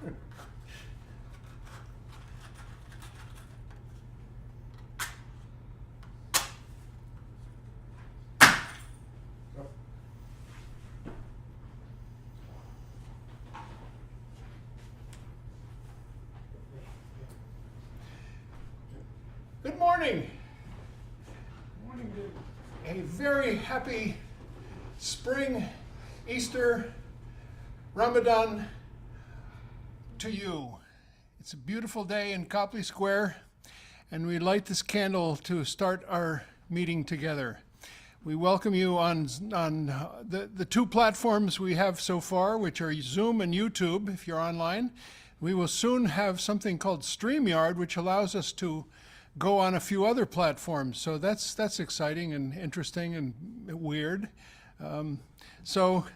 Good morning. Morning, dude. A very happy spring, Easter, Ramadan to you. It's a beautiful day in Copley Square, and we light this candle to start our meeting together. We welcome you on the two platforms we have so far, which are Zoom and YouTube, if you're online. We will soon have something called StreamYard, which allows us to go on a few other platforms. So that's exciting and interesting and weird. So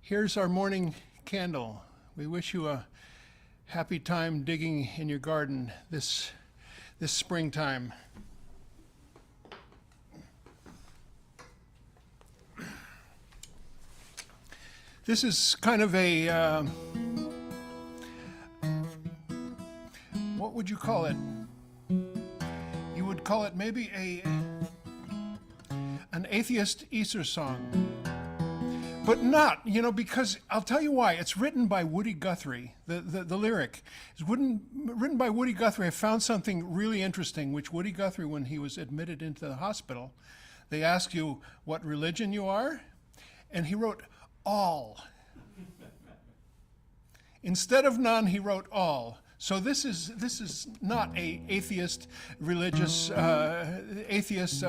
here's our morning candle. We wish you a happy time digging in your garden this springtime. This is kind of a, what would you call it? You would call it maybe an atheist Easter song. But not, because I'll tell you why. It's written by Woody Guthrie. The lyric is written by Woody Guthrie. I found something really interesting, which Woody Guthrie, when he was admitted into the hospital, they asked you what religion you are, and he wrote all. Instead of none, he wrote all. So this is not a atheist religious atheist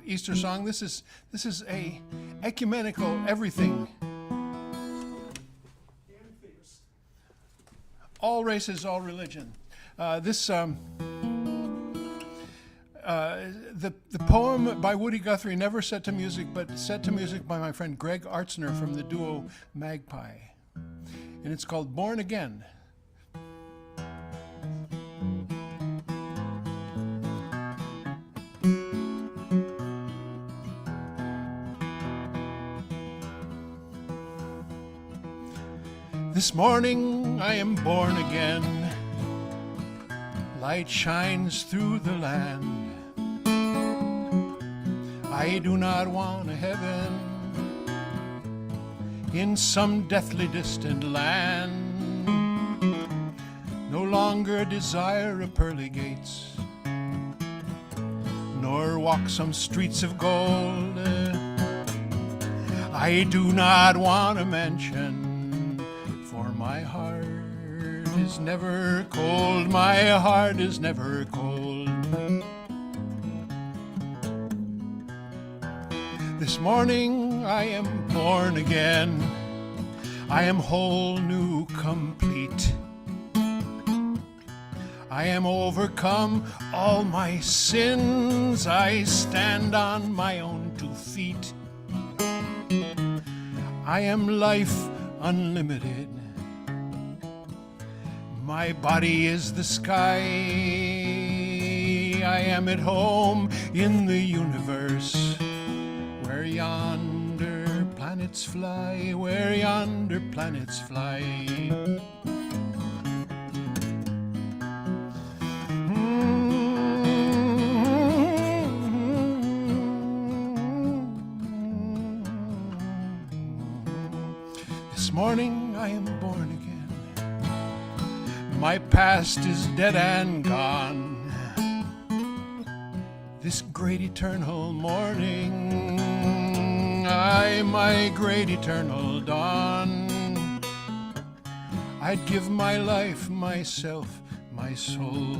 Easter song. This is a ecumenical everything. All races, all religion. The poem by Woody Guthrie, never set to music, but set to music by my friend Greg Artzner from the duo Magpie, and it's called "Born Again." This morning I am born again. Light shines through the land. I do not want a heaven in some deathly distant land. No longer desire a pearly gates, nor walk some streets of gold. I do not want a mansion, my heart is never cold, my heart is never cold. This morning I am born again. I am whole, new, complete. I am overcome all my sins. I stand on my own 2 feet. I am life unlimited. My body is the sky. I am at home in the universe, where yonder planets fly, where yonder planets fly. This morning I am born again. My past is dead and gone. This great eternal morning, my great eternal dawn, I'd give my life, myself, my soul,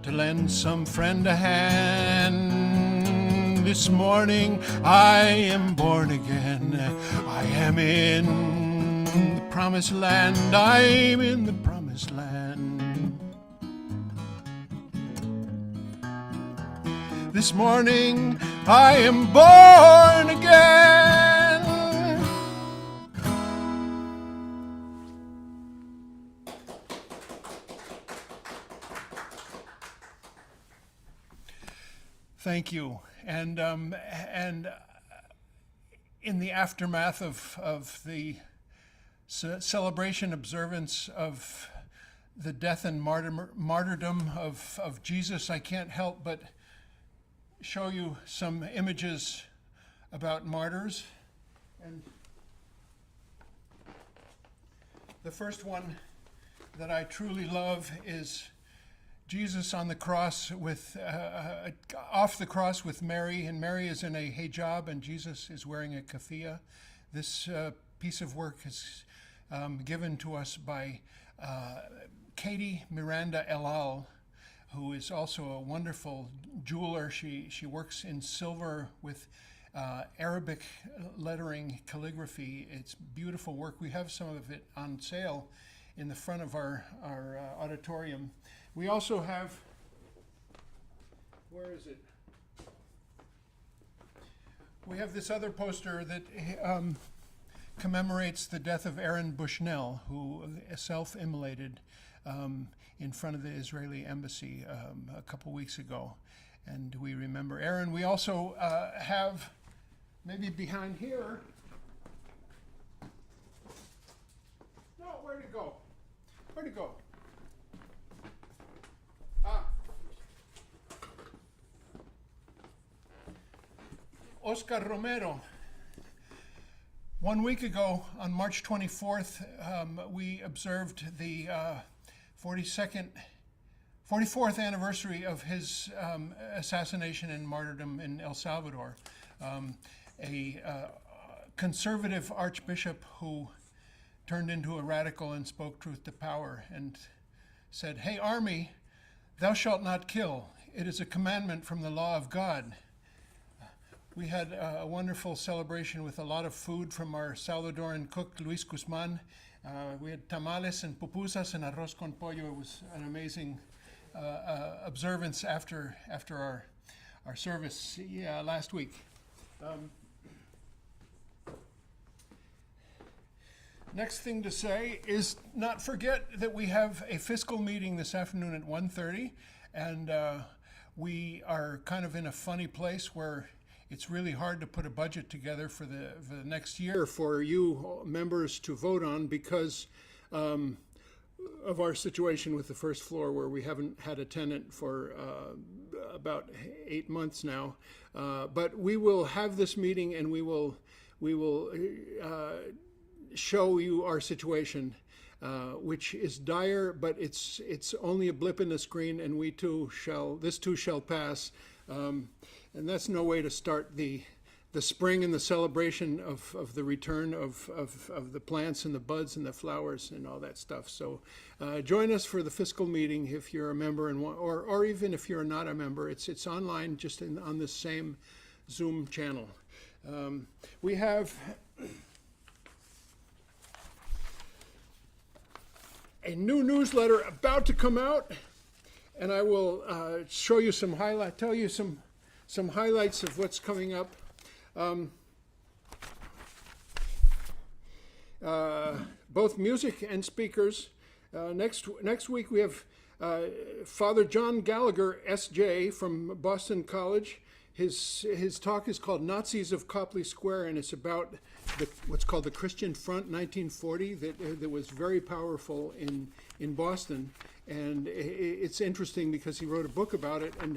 to lend some friend a hand. This morning I am born again. I am in the promised land. I'm in the promised land. This morning I am born again. Thank you. And in the aftermath of the celebration observance of the death and martyrdom of Jesus, I can't help but show you some images about martyrs. And the first one that I truly love is Jesus on the cross with off the cross with Mary, and Mary is in a hijab and Jesus is wearing a keffiyeh. This piece of work is given to us by Katie Miranda Elal, who is also a wonderful jeweler. She works in silver with Arabic lettering, calligraphy. It's beautiful work. We have some of it on sale in the front of our auditorium. We also have, where is it? We have this other poster that commemorates the death of Aaron Bushnell, who self-immolated in front of the Israeli embassy a couple weeks ago. And we remember Aaron. We also have, maybe behind here, no, where'd it go? Where'd it go? Oscar Romero. 1 week ago, on March 24th, we observed the 44th anniversary of his assassination and martyrdom in El Salvador. A conservative archbishop who turned into a radical and spoke truth to power and said, "Hey, army, thou shalt not kill. It is a commandment from the law of God." We had a wonderful celebration with a lot of food from our Salvadoran cook, Luis Guzman. We had tamales and pupusas and arroz con pollo. It was an amazing observance after our service last week. Next thing to say is not forget that we have a fiscal meeting this afternoon at 1:30, and we are kind of in a funny place where it's really hard to put a budget together for the next year for you members to vote on because of our situation with the first floor, where we haven't had a tenant for about 8 months now. But we will have this meeting, and we will show you our situation, which is dire, but it's only a blip in the screen, and this too shall pass. And that's no way to start the spring and the celebration of the return of the plants and the buds and the flowers and all that stuff. So join us for the fiscal meeting if you're a member, or even if you're not a member. It's online, just on this same Zoom channel. We have a new newsletter about to come out, and I will show you some tell you some highlights of what's coming up. Both music and speakers. Next week we have Father John Gallagher, S.J. from Boston College. His talk is called Nazis of Copley Square, and it's about what's called the Christian Front 1940 that was very powerful in Boston. And it's interesting because he wrote a book about it. And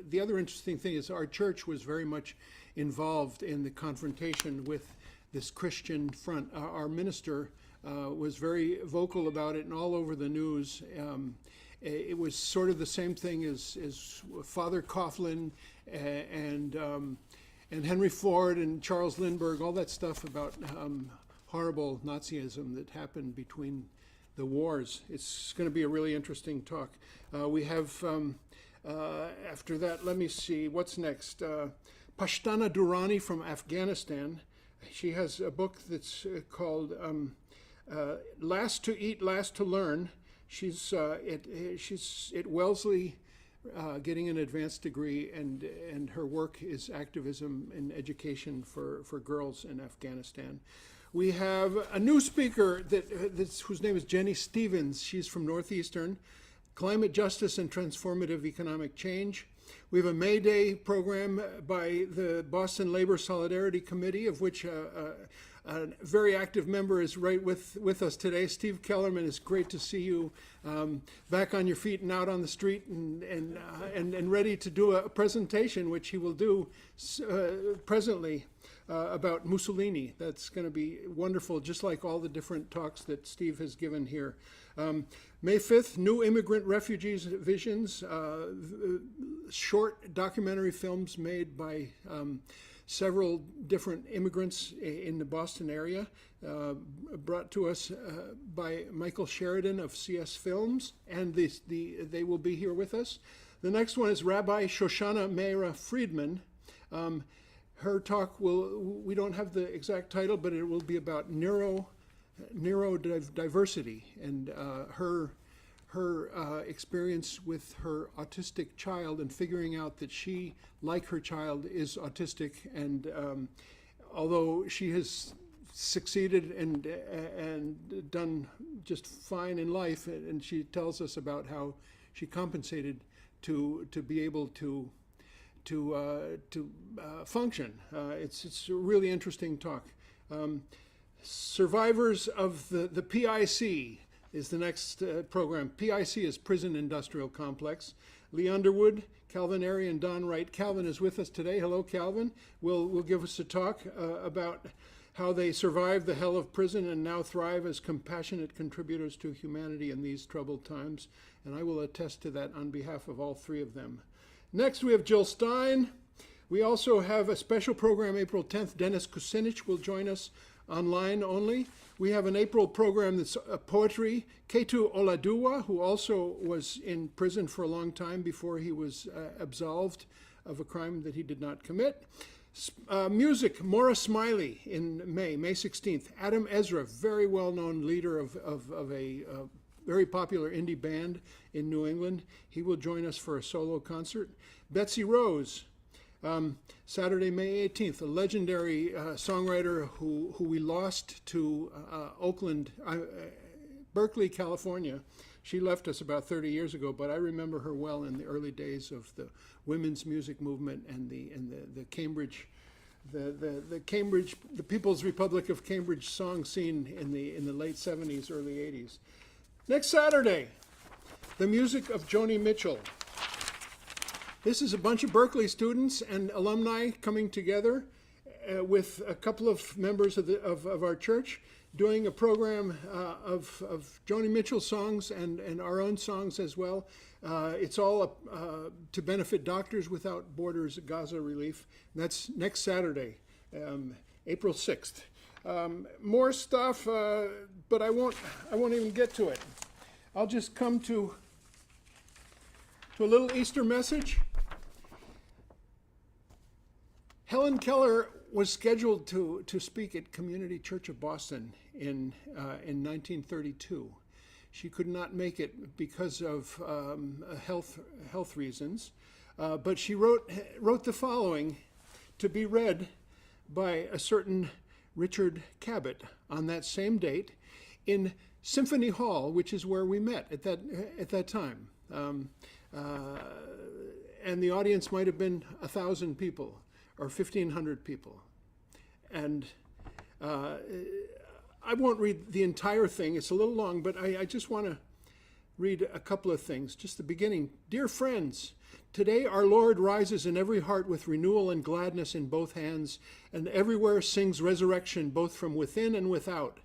the other interesting thing is our church was very much involved in the confrontation with this Christian Front. Our minister was very vocal about it and all over the news. It was sort of the same thing as Father Coughlin and Henry Ford and Charles Lindbergh, all that stuff about horrible Nazism that happened between the wars. It's going to be a really interesting talk. We have, after that, let me see, what's next? Pashtana Durrani from Afghanistan. She has a book that's called Last to Eat, Last to Learn. She's at Wellesley getting an advanced degree, and her work is activism and education for girls in Afghanistan. We have a new speaker whose name is Jenny Stevens. She's from Northeastern, Climate Justice and Transformative Economic Change. We have a May Day program by the Boston Labor Solidarity Committee, of which a very active member is right with us today. Steve Kellerman, it's great to see you back on your feet and out on the street and ready to do a presentation, which he will do presently about Mussolini. That's going to be wonderful, just like all the different talks that Steve has given here. May 5th, New Immigrant Refugees Visions, short documentary films made by several different immigrants in the Boston area, brought to us by Michael Sheridan of CS Films, and they will be here with us. The next one is Rabbi Shoshana Meira Friedman. Her talk we don't have the exact title, but it will be about neurodiversity and her experience with her autistic child and figuring out that she, like her child, is autistic. And although she has succeeded and done just fine in life, and she tells us about how she compensated to be able to function. It's a really interesting talk. Survivors of the PIC is the next program. PIC is Prison Industrial Complex. Lee Underwood, Calvin Airy, and Don Wright. Calvin is with us today. Hello, Calvin. Will give us a talk about how they survived the hell of prison and now thrive as compassionate contributors to humanity in these troubled times. And I will attest to that on behalf of all three of them. Next, we have Jill Stein. We also have a special program April 10th. Dennis Kucinich will join us online only. We have an April program that's poetry. Ketu Oladuwa, who also was in prison for a long time before he was absolved of a crime that he did not commit. Music, Maura Smiley in May 16th. Adam Ezra, very well-known leader of a very popular indie band in New England. He will join us for a solo concert. Betsy Rose, Saturday, May 18th, a legendary songwriter who we lost to Berkeley, California. She left us about 30 years ago, but I remember her well in the early days of the women's music movement and the Cambridge, the People's Republic of Cambridge song scene in the late 70s, early 80s. Next Saturday, the music of Joni Mitchell. This is a bunch of Berkeley students and alumni coming together with a couple of members of our church, doing a program of Joni Mitchell songs and our own songs as well. It's all to benefit Doctors Without Borders Gaza Relief. That's next Saturday, April 6th. More stuff, but I won't even get to it. I'll just come to a little Easter message. Helen Keller was scheduled to speak at Community Church of Boston in 1932. She could not make it because of health reasons, but she wrote the following to be read by a certain Richard Cabot on that same date in Symphony Hall, which is where we met at that time. And the audience might have been 1,000 people or 1,500 people. And I won't read the entire thing. It's a little long, but I just want to read a couple of things. Just the beginning. Dear friends, today our Lord rises in every heart with renewal and gladness in both hands, and everywhere sings resurrection both from within and without.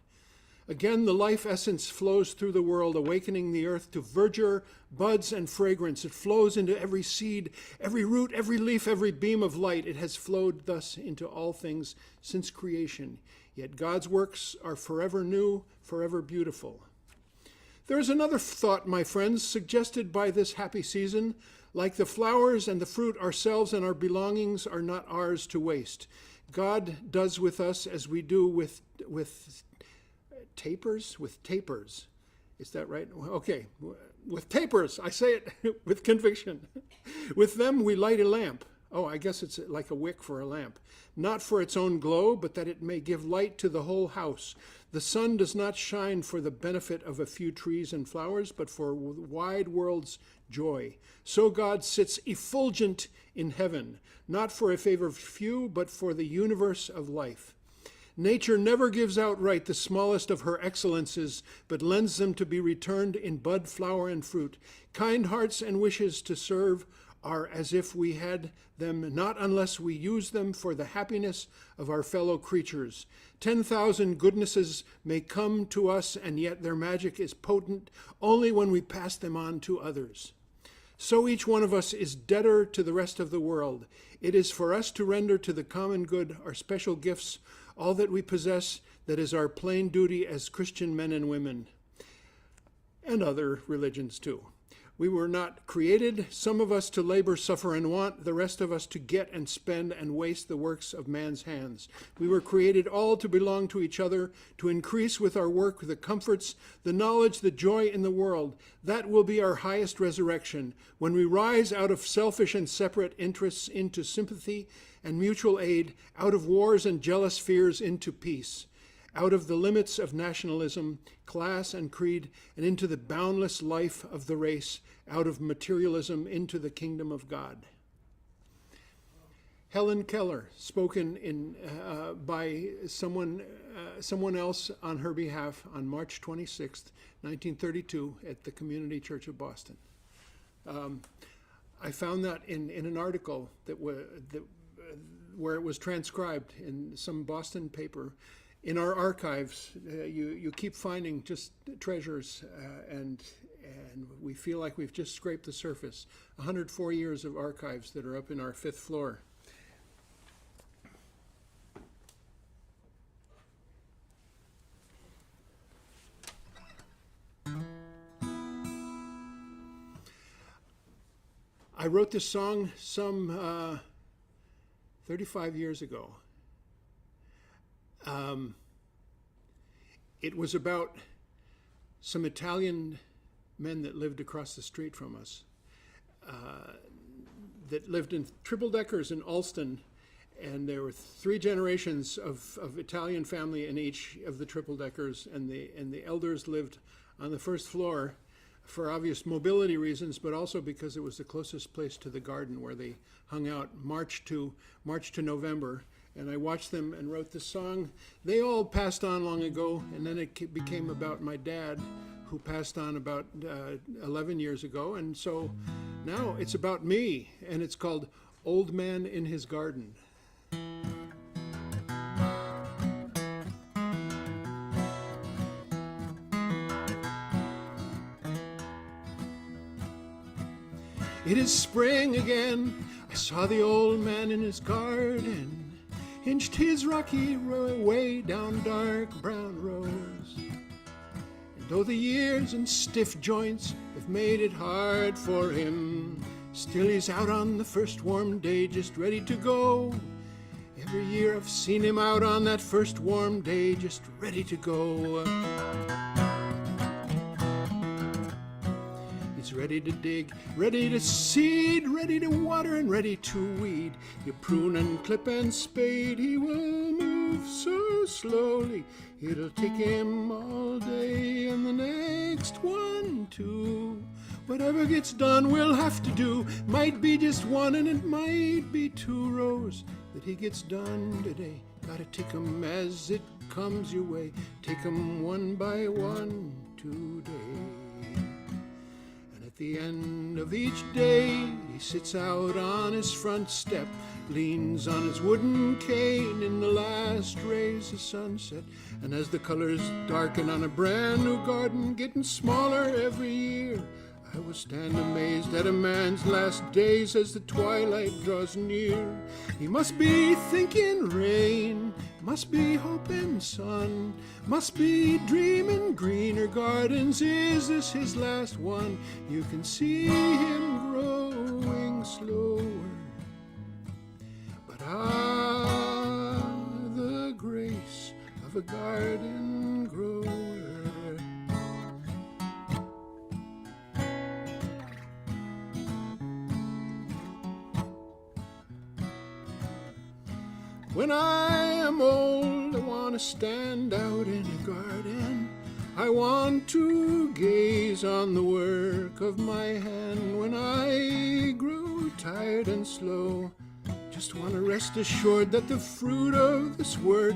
Again, the life essence flows through the world, awakening the earth to verdure, buds, and fragrance. It flows into every seed, every root, every leaf, every beam of light. It has flowed thus into all things since creation. Yet God's works are forever new, forever beautiful. There is another thought, my friends, suggested by this happy season. Like the flowers and the fruit, ourselves and our belongings are not ours to waste. God does with us as we do with tapers? With tapers. Is that right? Okay. With tapers. I say it with conviction. With them we light a lamp. Oh, I guess it's like a wick for a lamp. Not for its own glow, but that it may give light to the whole house. The sun does not shine for the benefit of a few trees and flowers, but for the wide world's joy. So God sits effulgent in heaven, not for a favor of few, but for the universe of life. Nature never gives outright the smallest of her excellences, but lends them to be returned in bud, flower, and fruit. Kind hearts and wishes to serve are as if we had them, not unless we use them for the happiness of our fellow creatures. 10,000 goodnesses may come to us, and yet their magic is potent only when we pass them on to others. So each one of us is debtor to the rest of the world. It is for us to render to the common good our special gifts, all that we possess, that is our plain duty as Christian men and women, and other religions too. We were not created, some of us to labor, suffer, and want, the rest of us to get and spend and waste the works of man's hands. We were created all to belong to each other, to increase with our work the comforts, the knowledge, the joy in the world. That will be our highest resurrection, when we rise out of selfish and separate interests into sympathy and mutual aid, out of wars and jealous fears into peace, out of the limits of nationalism, class, and creed, and into the boundless life of the race, out of materialism into the kingdom of God. Helen Keller, spoken by someone else on her behalf on March 26th, 1932, at the Community Church of Boston. I found that in an article where it was transcribed in some Boston paper. In our archives, you keep finding just treasures, and we feel like we've just scraped the surface. 104 years of archives that are up in our 5th floor. I wrote this song some 35 years ago. It was about some Italian men that lived across the street from us, that lived in triple-deckers in Alston, and there were 3 generations of Italian family in each of the triple-deckers, and the elders lived on the 1st floor for obvious mobility reasons, but also because it was the closest place to the garden where they hung out March to November. And I watched them and wrote this song. They all passed on long ago, and then it became about my dad, who passed on about 11 years ago. And so now it's about me, and it's called Old Man in His Garden. It is spring again. I saw the old man in his garden, inched his rocky way down dark brown rows. And though the years and stiff joints have made it hard for him, still he's out on the first warm day, just ready to go. Every year I've seen him out on that first warm day, just ready to go. He's ready to dig, ready to seed, ready to water, and ready to weed. You prune and clip and spade, he will move so slowly. It'll take him all day, and the next one too. Whatever gets done, we'll have to do. Might be just one, and it might be 2 rows that he gets done today. Gotta take 'em as it comes your way. Take 'em one by one today. At the end of each day, he sits out on his front step, leans on his wooden cane in the last rays of sunset. And as the colors darken on a brand new garden, getting smaller every year, I will stand amazed at a man's last days as the twilight draws near. He must be thinking rain, must be hoping sun, must be dreaming greener gardens. Is this his last one? You can see him growing slower. But the grace of a garden grower. When I am old, I want to stand out in a garden. I want to gaze on the work of my hand. When I grow tired and slow, Just want to rest assured that the fruit of this work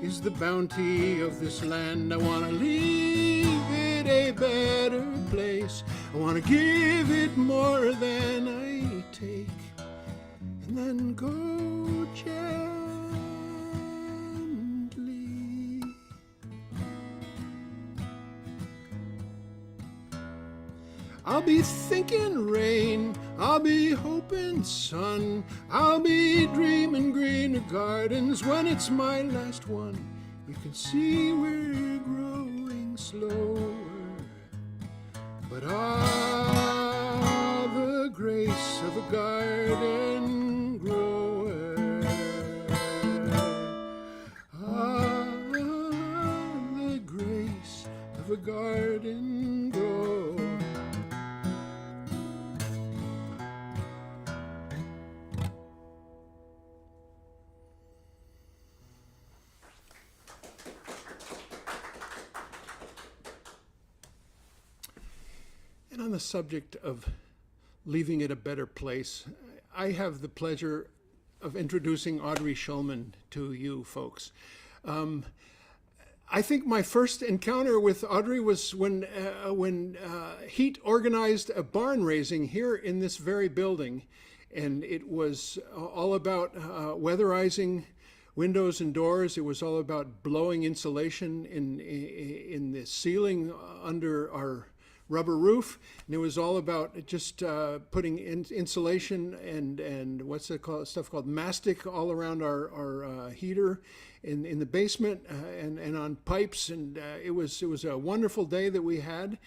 is the bounty of this land. I want to leave it a better place. I want to give it more than I take, and then go gently. I'll be thinking rain, I'll be hoping sun, I'll be dreaming greener gardens when it's my last one. You can see we're growing slower, but the grace of a garden grower, the grace of a garden grower. And on the subject of leaving it a better place, I have the pleasure of introducing Audrey Schulman to you folks. I think my first encounter with Audrey was when HEET organized a barn raising here in this very building, and it was all about weatherizing windows and doors. It was all about blowing insulation in the ceiling under our rubber roof, and it was all about just putting insulation and what's it called, stuff called mastic all around our heater in the basement and on pipes, and it was a wonderful day that we had.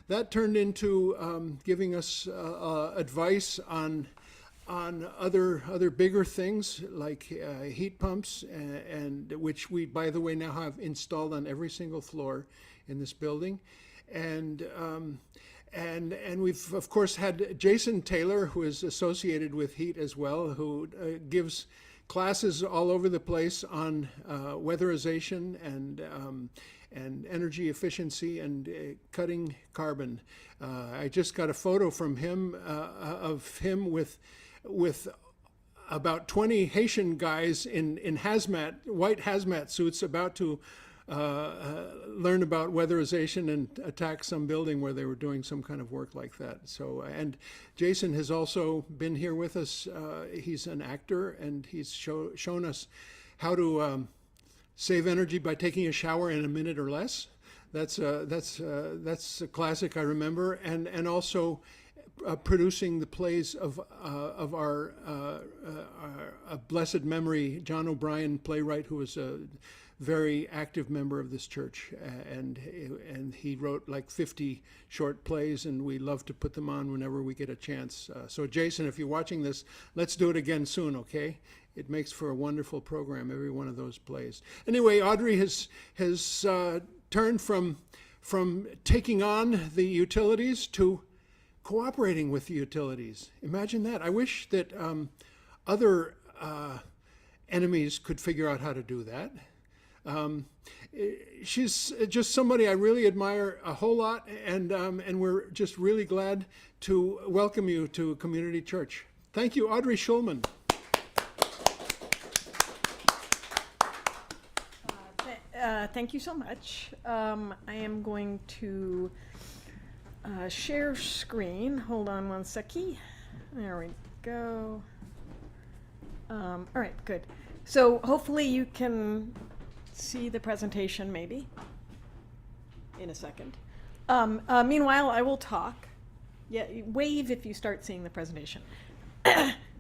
That turned into giving us advice on other bigger things like heat pumps, and which we, by the way, now have installed on every single floor in this building. And we've of course had Jason Taylor, who is associated with HEET as well, who gives classes all over the place on weatherization and energy efficiency and cutting carbon. I just got a photo from him of him with about 20 Haitian guys in white hazmat suits about to learn about weatherization and attack some building where they were doing some kind of work like that. So, and Jason has also been here with us. He's an actor, and he's shown us how to save energy by taking a shower in a minute or less. That's a classic I remember, and also producing the plays of our blessed memory, John O'Brien, playwright, who was a very active member of this church, and he wrote like 50 short plays, and we love to put them on whenever we get a chance. So Jason, if you're watching this, let's do it again soon, okay? It makes for a wonderful program, every one of those plays. Anyway, Audrey has turned from taking on the utilities to cooperating with the utilities. Imagine that. I wish that other enemies could figure out how to do that. She's just somebody I really admire a whole lot, and we're just really glad to welcome you to Community Church. Thank you, Audrey Schulman. Thank you so much. I am going to share screen. Hold on one seckie. There we go. All right, good. So hopefully you can see the presentation maybe in a second. Meanwhile, I will talk. Yeah, wave if you start seeing the presentation.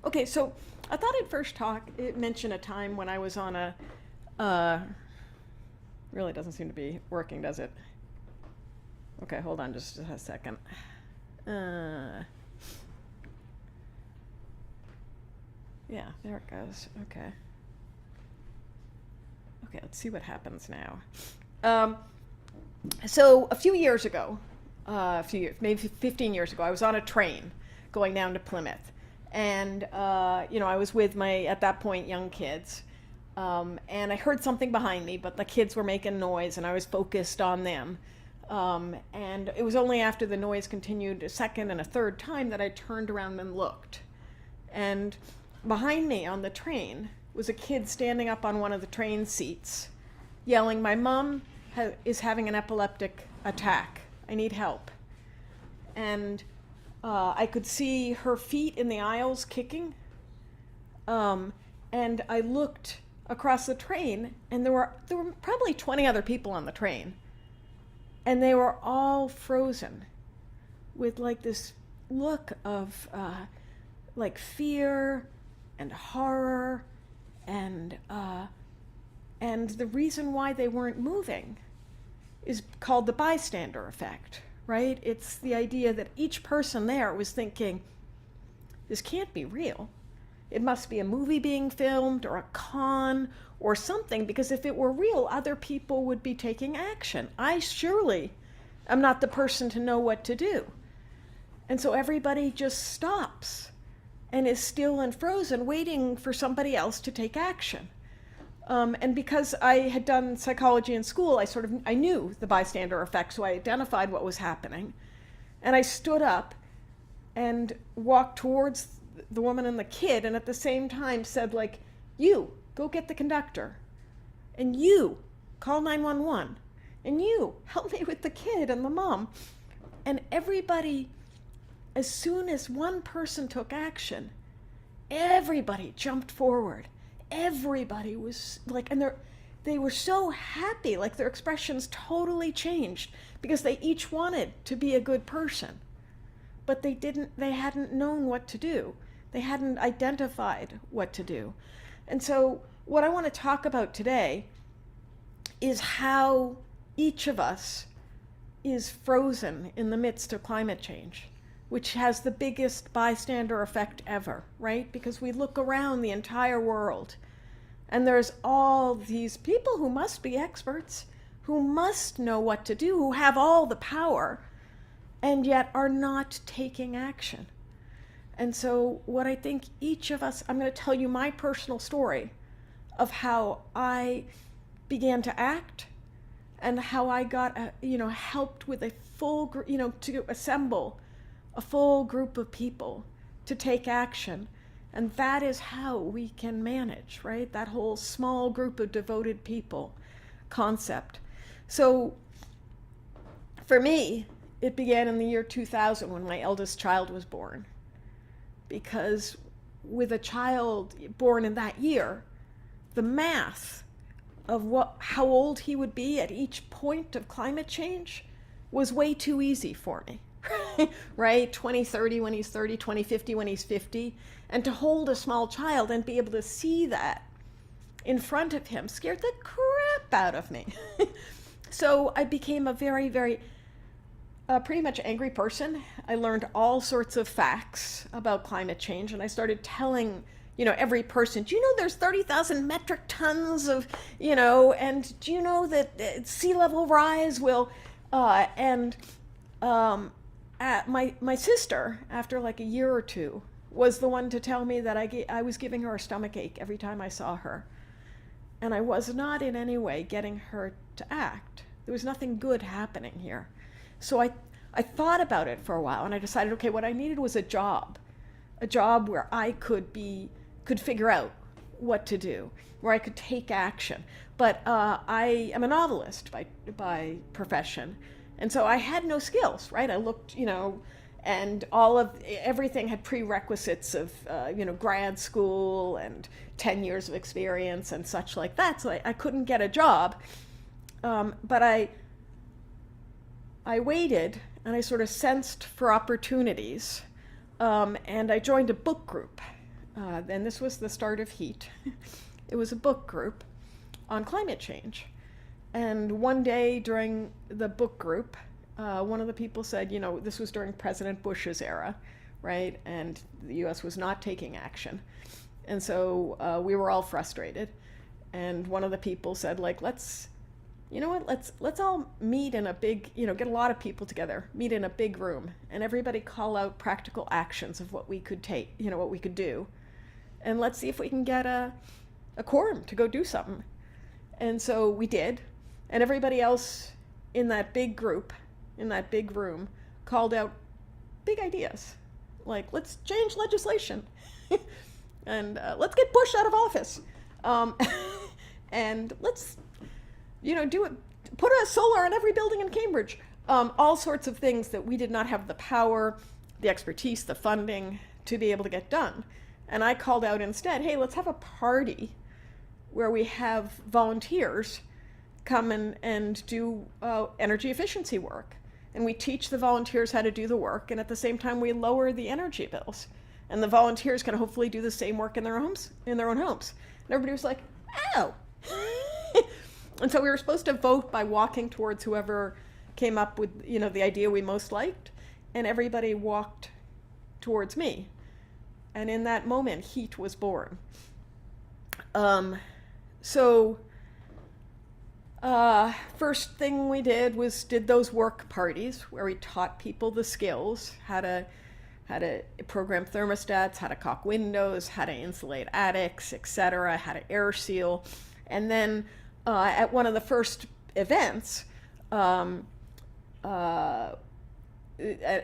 Okay, so I thought I'd first mention a time when I was on a, really doesn't seem to be working, does it? Okay, hold on just a second. Yeah, there it goes. Okay. Okay, let's see what happens now. So a few years ago, maybe 15 years ago, I was on a train going down to Plymouth. And, I was with my, at that point, young kids. And I heard something behind me, but the kids were making noise, and I was focused on them. And it was only after the noise continued a second and a third time that I turned around and looked. And behind me on the train was a kid standing up on one of the train seats yelling, "My mom is having an epileptic attack. I need help." And I could see her feet in the aisles kicking. And I looked across the train, and there were probably 20 other people on the train. And they were all frozen with like this look of like fear and horror, and the reason why they weren't moving is called the bystander effect, right? It's the idea that each person there was thinking, this can't be real. It must be a movie being filmed or a con or something, because if it were real, other people would be taking action. I surely am not the person to know what to do. And so everybody just stops and is still and frozen, waiting for somebody else to take action. And because I had done psychology in school, I knew the bystander effect, so I identified what was happening. And I stood up and walked towards the woman and the kid, and at the same time said, like, "You, go get the conductor. And you, call 911. And you, help me with the kid and the mom." And everybody, as soon as one person took action, everybody jumped forward. Everybody was like, and they were so happy, like their expressions totally changed, because they each wanted to be a good person. But they hadn't known what to do. They hadn't identified what to do. And so what I want to talk about today is how each of us is frozen in the midst of climate change, which has the biggest bystander effect ever, right? Because we look around the entire world, and there's all these people who must be experts, who must know what to do, who have all the power, and yet are not taking action. And so what I think each of us, I'm going to tell you my personal story of how I began to act, and how I got, helped with a full group, to assemble a full group of people to take action. And that is how we can manage, right? That whole small group of devoted people concept. So for me, it began in the year 2000 when my eldest child was born. Because with a child born in that year, the math of how old he would be at each point of climate change was way too easy for me. Right? 2030 when he's 30, 2050 when he's 50. And to hold a small child and be able to see that in front of him scared the crap out of me. So I became a very, very pretty much angry person. I learned all sorts of facts about climate change, and I started telling every person, do you know there's 30,000 metric tons of, and do you know that sea level rise will, my sister, after like a year or two, was the one to tell me that I was giving her a stomach ache every time I saw her. And I was not in any way getting her to act. There was nothing good happening here. So I thought about it for a while, and I decided, okay, what I needed was a job where I could figure out what to do, where I could take action. But I am a novelist by profession, and so I had no skills, right? I looked, and everything had prerequisites of, grad school and 10 years of experience and such like that. So I couldn't get a job, but I waited, and I sort of sensed for opportunities, and I joined a book group. And this was the start of HEET. It was a book group on climate change. And one day during the book group, one of the people said, this was during President Bush's era, right? And the US was not taking action. And so we were all frustrated. And one of the people said, like, let's all meet in a big, get a lot of people together, meet in a big room, and everybody call out practical actions of what we could take, what we could do. And let's see if we can get a quorum to go do something. And so we did. And everybody else in that big group, in that big room, called out big ideas. Like, let's change legislation. and let's get Bush out of office. And let's, do it, put a solar on every building in Cambridge. All sorts of things that we did not have the power, the expertise, the funding to be able to get done. And I called out instead, hey, let's have a party where we have volunteers come and do energy efficiency work. And we teach the volunteers how to do the work, and at the same time we lower the energy bills. And the volunteers can hopefully do the same work in their own homes. And everybody was like, oh. And so we were supposed to vote by walking towards whoever came up with, the idea we most liked, and everybody walked towards me. And in that moment, HEET was born. First thing we did was those work parties where we taught people the skills, how to program thermostats, how to caulk windows, how to insulate attics, etc., how to air seal. And then at one of the first events, an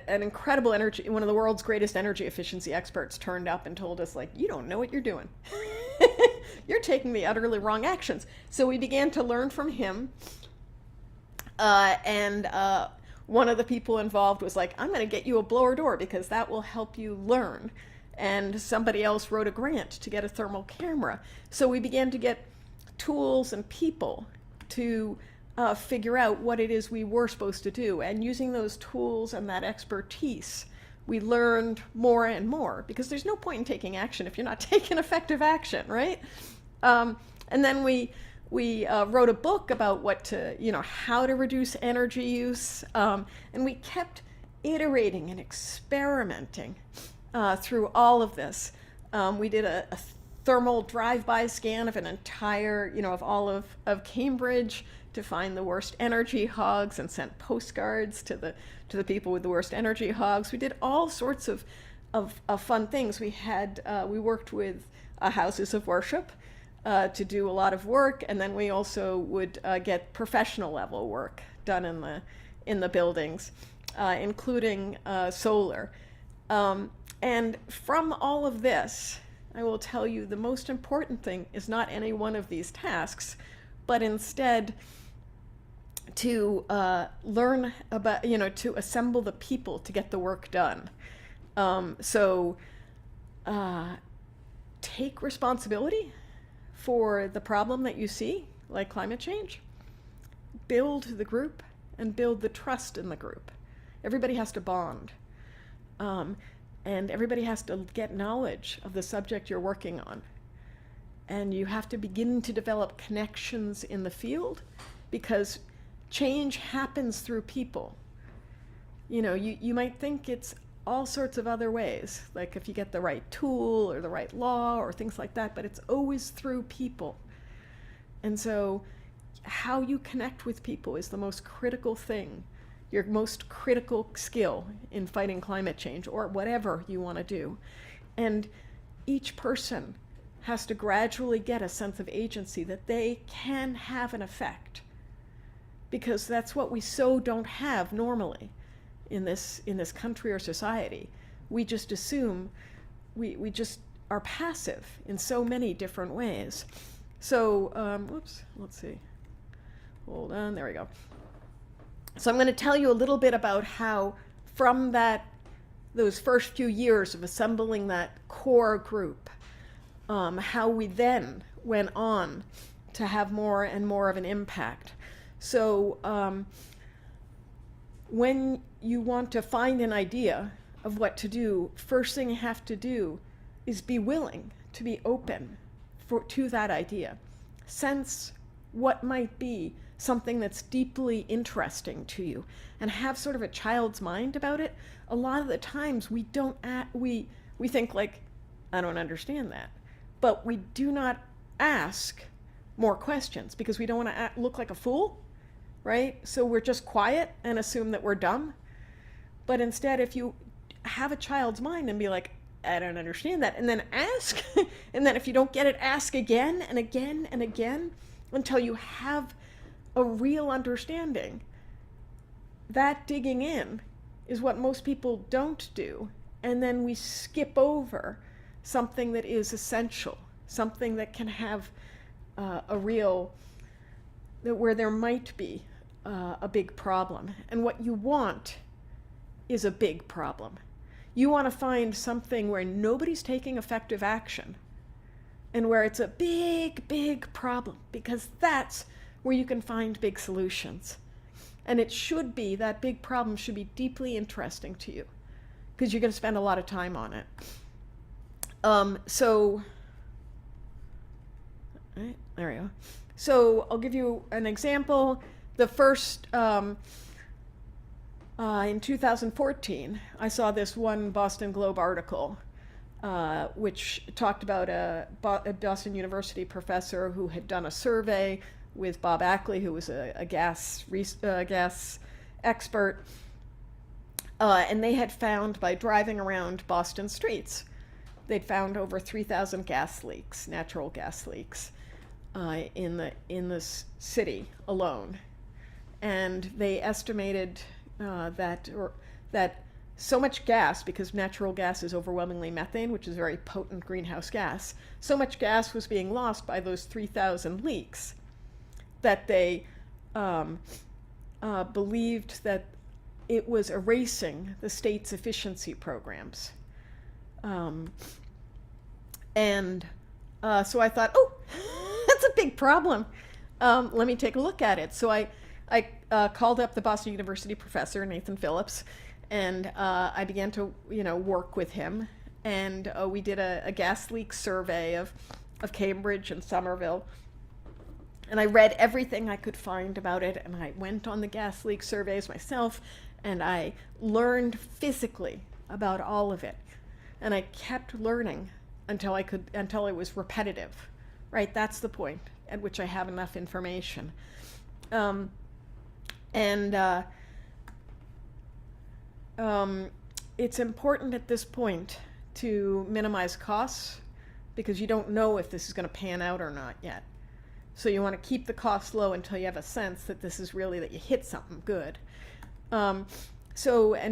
incredible one of the world's greatest energy efficiency experts turned up and told us, like, you don't know what you're doing. You're taking the utterly wrong actions. So we began to learn from him. And one of the people involved was like, I'm going to get you a blower door because that will help you learn. And somebody else wrote a grant to get a thermal camera. So we began to get tools and people to figure out what it is we were supposed to do. And using those tools and that expertise, we learned more and more, because there's no point in taking action if you're not taking effective action, right? And then we wrote a book about how to reduce energy use, and we kept iterating and experimenting through all of this. We did a thermal drive-by scan of an entire, of all of Cambridge to find the worst energy hogs, and sent postcards to the people with the worst energy hogs. We did all sorts of fun things. We worked with houses of worship to do a lot of work, and then we also would get professional level work done in the buildings, including solar. And from all of this, I will tell you the most important thing is not any one of these tasks, but instead to learn about, to assemble the people to get the work done. Take responsibility for the problem that you see, like climate change. Build the group and build the trust in the group. Everybody has to bond. And everybody has to get knowledge of the subject you're working on. And you have to begin to develop connections in the field, because change happens through people. You might think it's all sorts of other ways, like if you get the right tool or the right law or things like that, but it's always through people. And so how you connect with people is the most critical thing, your most critical skill in fighting climate change or whatever you want to do. And each person has to gradually get a sense of agency that they can have an effect, because that's what we so don't have normally in this country or society. We just assume, we just are passive in so many different ways. So, let's see. Hold on, there we go. So I'm going to tell you a little bit about how, from those first few years of assembling that core group, how we then went on to have more and more of an impact. So when you want to find an idea of what to do, first thing you have to do is be willing to be open to that idea. Sense what might be something that's deeply interesting to you, and have sort of a child's mind about it. A lot of the times we think like, I don't understand that. But we do not ask more questions because we don't want to look like a fool, right? So we're just quiet and assume that we're dumb. But instead, if you have a child's mind and be like, I don't understand that, and then ask, and then if you don't get it, ask again and again and again until you have a real understanding. That digging in is what most people don't do. And then we skip over something that is essential, something that can have a real, where there might be a big problem. And what you want is a big problem. You want to find something where nobody's taking effective action and where it's a big, big problem, because that's where you can find big solutions. And it should be, that big problem should be deeply interesting to you, because you're going to spend a lot of time on it. Right, there we go. So I'll give you an example. The first, in 2014, I saw this one Boston Globe article, which talked about a Boston University professor who had done a survey with Bob Ackley, who was a gas expert. And they had found, by driving around Boston streets, they'd found over 3,000 gas leaks, natural gas leaks, in the city alone. And they estimated that so much gas, because natural gas is overwhelmingly methane, which is a very potent greenhouse gas, so much gas was being lost by those 3,000 leaks that they believed that it was erasing the state's efficiency programs. So I thought, oh, that's a big problem. Let me take a look at it. So I called up the Boston University professor, Nathan Phillips, and I began to work with him. And we did a gas leak survey of Cambridge and Somerville. And I read everything I could find about it, and I went on the gas leak surveys myself, and I learned physically about all of it. And I kept learning until it was repetitive, right? That's the point at which I have enough information. It's important at this point to minimize costs, because you don't know if this is going to pan out or not yet. So you want to keep the costs low until you have a sense that this is really, that you hit something good. And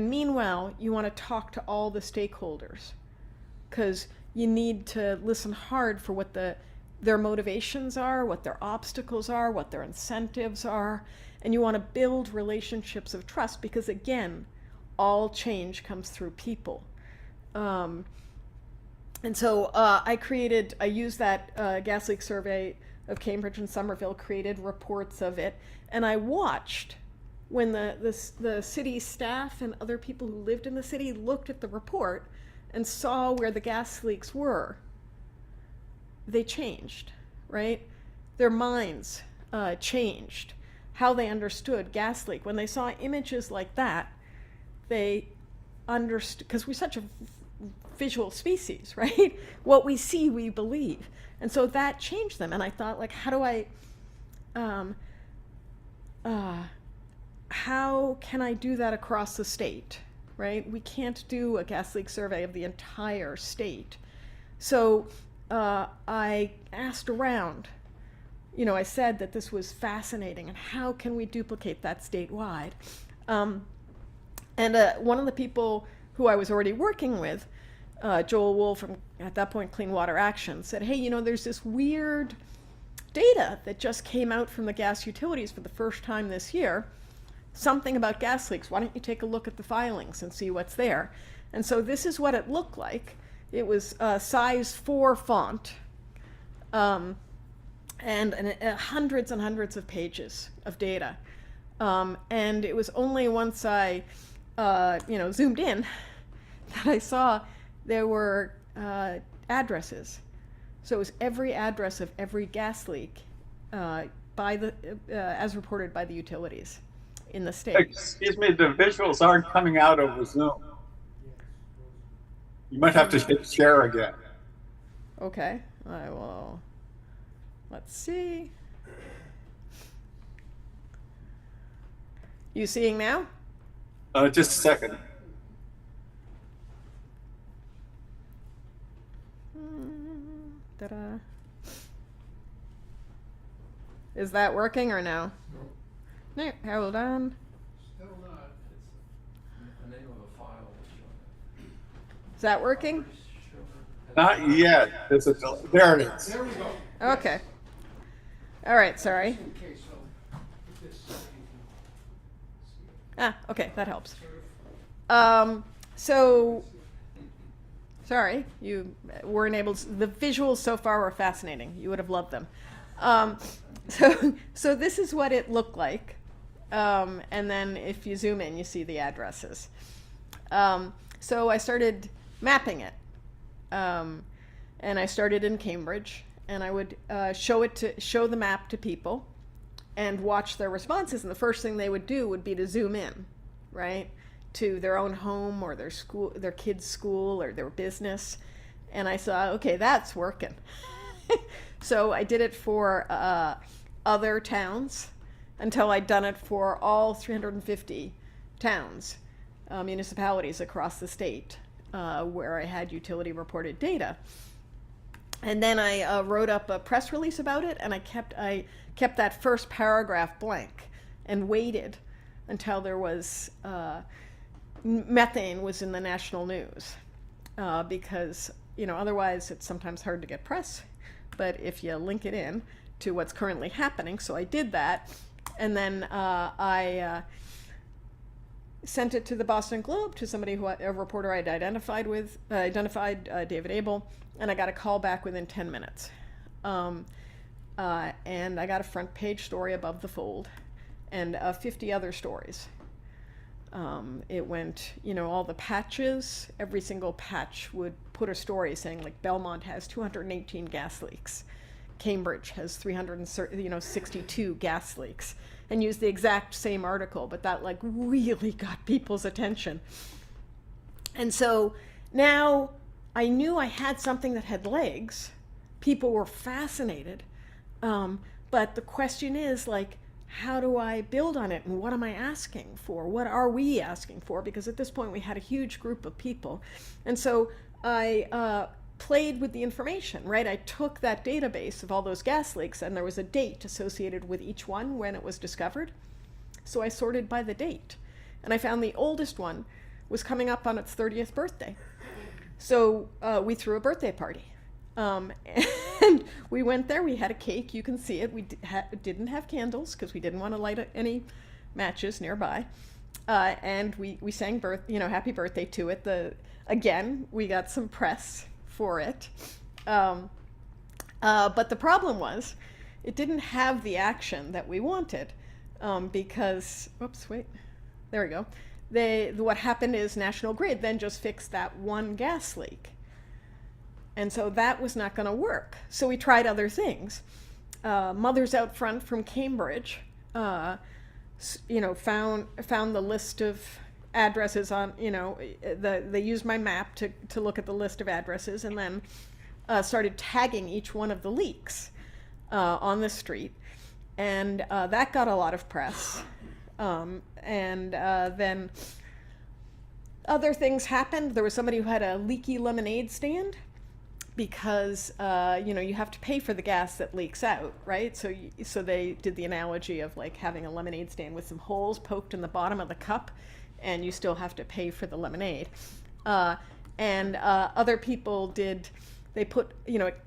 meanwhile, you want to talk to all the stakeholders, because you need to listen hard for what their motivations are, what their obstacles are, what their incentives are. And you want to build relationships of trust, because again, all change comes through people. I used that gas leak survey of Cambridge and Somerville, created reports of it, and I watched when the city staff and other people who lived in the city looked at the report and saw where the gas leaks were. They changed, right? Their minds changed, how they understood gas leak. When they saw images like that, they understood, because we're such a visual species, right? What we see, we believe. And so that changed them. And I thought, like, how can I do that across the state, right? We can't do a gas leak survey of the entire state. So I asked around. I said that this was fascinating, and how can we duplicate that statewide? And one of the people who I was already working with, Joel Wool from, at that point, Clean Water Action, said, hey, there's this weird data that just came out from the gas utilities for the first time this year, something about gas leaks. Why don't you take a look at the filings and see what's there? And so this is what it looked like. It was size 4 font, and hundreds and hundreds of pages of data. And it was only once I zoomed in that I saw there were addresses. So it was every address of every gas leak as reported by the utilities in the state. Excuse me, the visuals aren't coming out over Zoom. You might have to hit share again. Okay, I will. Let's see. You seeing now? Just a second. Ta-da. Is that working or no? No, hold on. Still not. It's the name of a file. Is that working? Not yet. There it is. There we go. Okay. All right, sorry. Okay, so if this, Okay, that helps. So, sorry, you weren't able to, the visuals so far were fascinating. You would have loved them. So this is what it looked like. And then if you zoom in, you see the addresses. So I started mapping it. And I started in Cambridge, and I would show the map to people and watch their responses. And the first thing they would do would be to zoom in, right, to their own home or their school, their kids' school or their business. And I saw, okay, that's working. So I did it for other towns until I'd done it for all 350 towns, municipalities across the state, where I had utility reported data. And then I wrote up a press release about it, and I kept that first paragraph blank and waited until there was methane was in the national news, because otherwise it's sometimes hard to get press. But if you link it in to what's currently happening, so I did that, and then I sent it to the Boston Globe, to somebody a reporter I'd identified, David Abel, and I got a call back within 10 minutes. And I got a front page story above the fold, and 50 other stories. It went, all the patches, every single patch would put a story saying, like, Belmont has 218 gas leaks. Cambridge has 362 gas leaks, and use the exact same article, but that really got people's attention. And so now I knew I had something that had legs. People were fascinated. But the question is, how do I build on it, and what am I asking for? What are we asking for? Because at this point we had a huge group of people. And so I played with the information, right? I took that database of all those gas leaks, and there was a date associated with each one when it was discovered. So I sorted by the date. And I found the oldest one was coming up on its 30th birthday. So we threw a birthday party. And we went there, we had a cake, you can see it. We didn't have candles because we didn't want to light any matches nearby. And we sang happy birthday to it. Again, we got some press for it. But the problem was, it didn't have the action that we wanted, because, oops, wait, there we go. What happened is National Grid then just fixed that one gas leak. And so that was not going to work. So we tried other things. Mothers Out Front from Cambridge, found the list of addresses on, they used my map to look at the list of addresses, and then started tagging each one of the leaks on the street. And that got a lot of press. And then other things happened. There was somebody who had a leaky lemonade stand, because you have to pay for the gas that leaks out, right? So they did the analogy of having a lemonade stand with some holes poked in the bottom of the cup, and you still have to pay for the lemonade. And other people they put,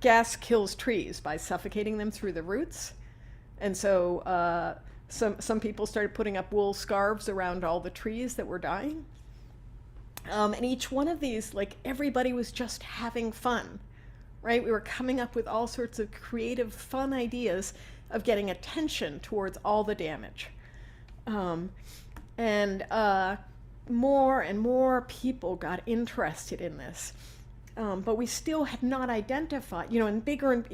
gas kills trees by suffocating them through the roots. And so some people started putting up wool scarves around all the trees that were dying. And each one of these, everybody was just having fun, right? We were coming up with all sorts of creative, fun ideas of getting attention towards all the damage. And more and more people got interested in this. But we still had not identified, and bigger, and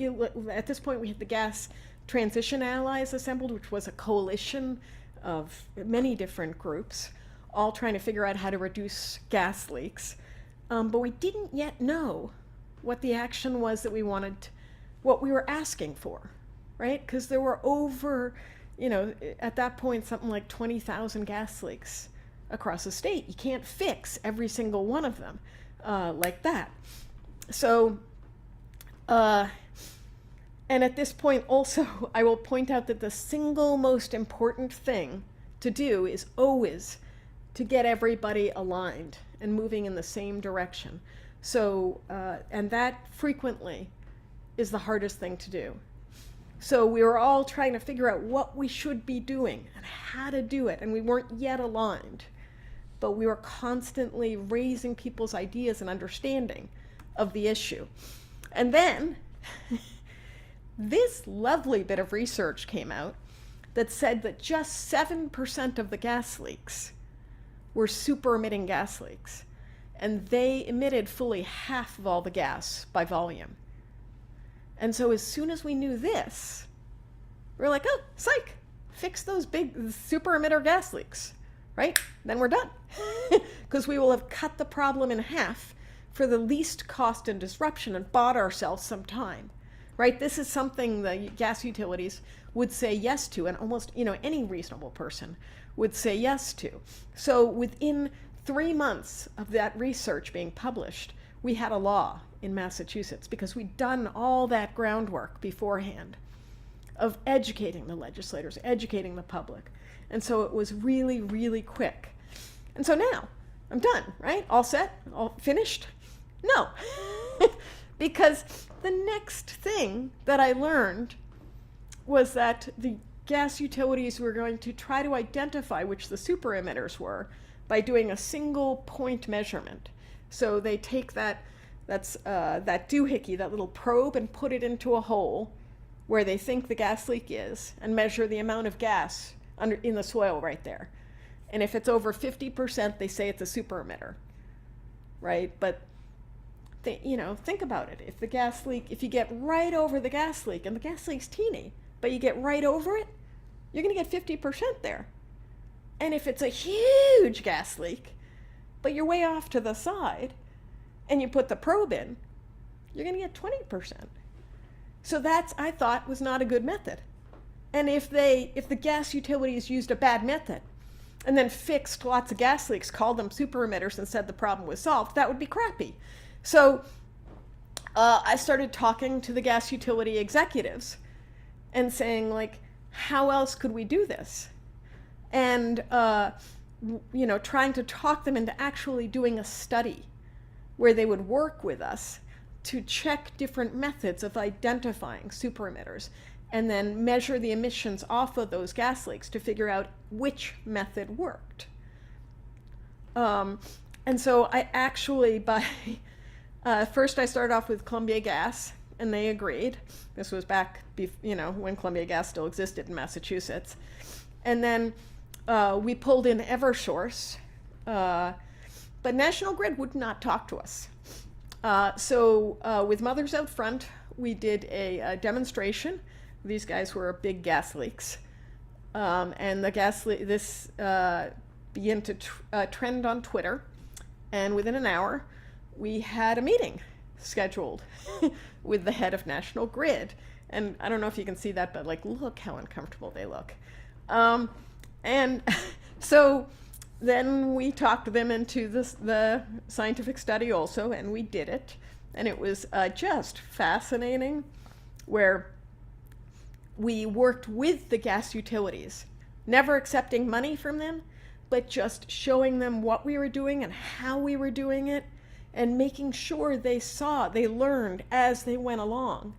at this point we had the Gas Transition Allies assembled, which was a coalition of many different groups, all trying to figure out how to reduce gas leaks. But we didn't yet know what the action was that we wanted, what we were asking for, right? Because there were over, at that point, something like 20,000 gas leaks across the state. You can't fix every single one of them like that. So, and at this point also, I will point out that the single most important thing to do is always to get everybody aligned and moving in the same direction. So, and that frequently is the hardest thing to do. So we were all trying to figure out what we should be doing and how to do it, and we weren't yet aligned. But we were constantly raising people's ideas and understanding of the issue. And then this lovely bit of research came out that said that just 7% of the gas leaks were super-emitting gas leaks. And they emitted fully half of all the gas by volume. And so as soon as we knew this, we were like, oh, psych, fix those big super-emitter gas leaks, right? Then we're done. Because we will have cut the problem in half for the least cost and disruption and bought ourselves some time, right? This is something the gas utilities would say yes to, and almost, any reasonable person would say yes to. So within 3 months of that research being published, we had a law in Massachusetts because we'd done all that groundwork beforehand of educating the legislators, educating the public. And so it was really, really quick. And so now I'm done, right? All set, all finished? No, because the next thing that I learned was that the gas utilities were going to try to identify which the super emitters were by doing a single point measurement. So they take that doohickey, that little probe, and put it into a hole where they think the gas leak is and measure the amount of gas in the soil right there. And if it's over 50%, they say it's a super emitter, right? But think about it. If the gas leak, if you get right over the gas leak, and the gas leak's teeny, but you get right over it, you're going to get 50% there. And if it's a huge gas leak, but you're way off to the side, and you put the probe in, you're going to get 20%. So that's, I thought, was not a good method. And if the gas utilities used a bad method and then fixed lots of gas leaks, called them super emitters, and said the problem was solved, that would be crappy. So I started talking to the gas utility executives and saying, like, how else could we do this? And, trying to talk them into actually doing a study where they would work with us to check different methods of identifying super emitters and then measure the emissions off of those gas leaks to figure out which method worked. And so I actually, first I started off with Columbia Gas, and they agreed. This was back, when Columbia Gas still existed in Massachusetts. And then we pulled in Eversource, but National Grid would not talk to us. So with Mothers Out Front, we did a demonstration. These guys were big gas leaks. And the this began to trend on Twitter. And within an hour, we had a meeting scheduled with the head of National Grid. And I don't know if you can see that, but look how uncomfortable they look. And so then we talked them into the scientific study also, and we did it. And it was just fascinating, where we worked with the gas utilities, never accepting money from them, but just showing them what we were doing and how we were doing it, and making sure they learned as they went along,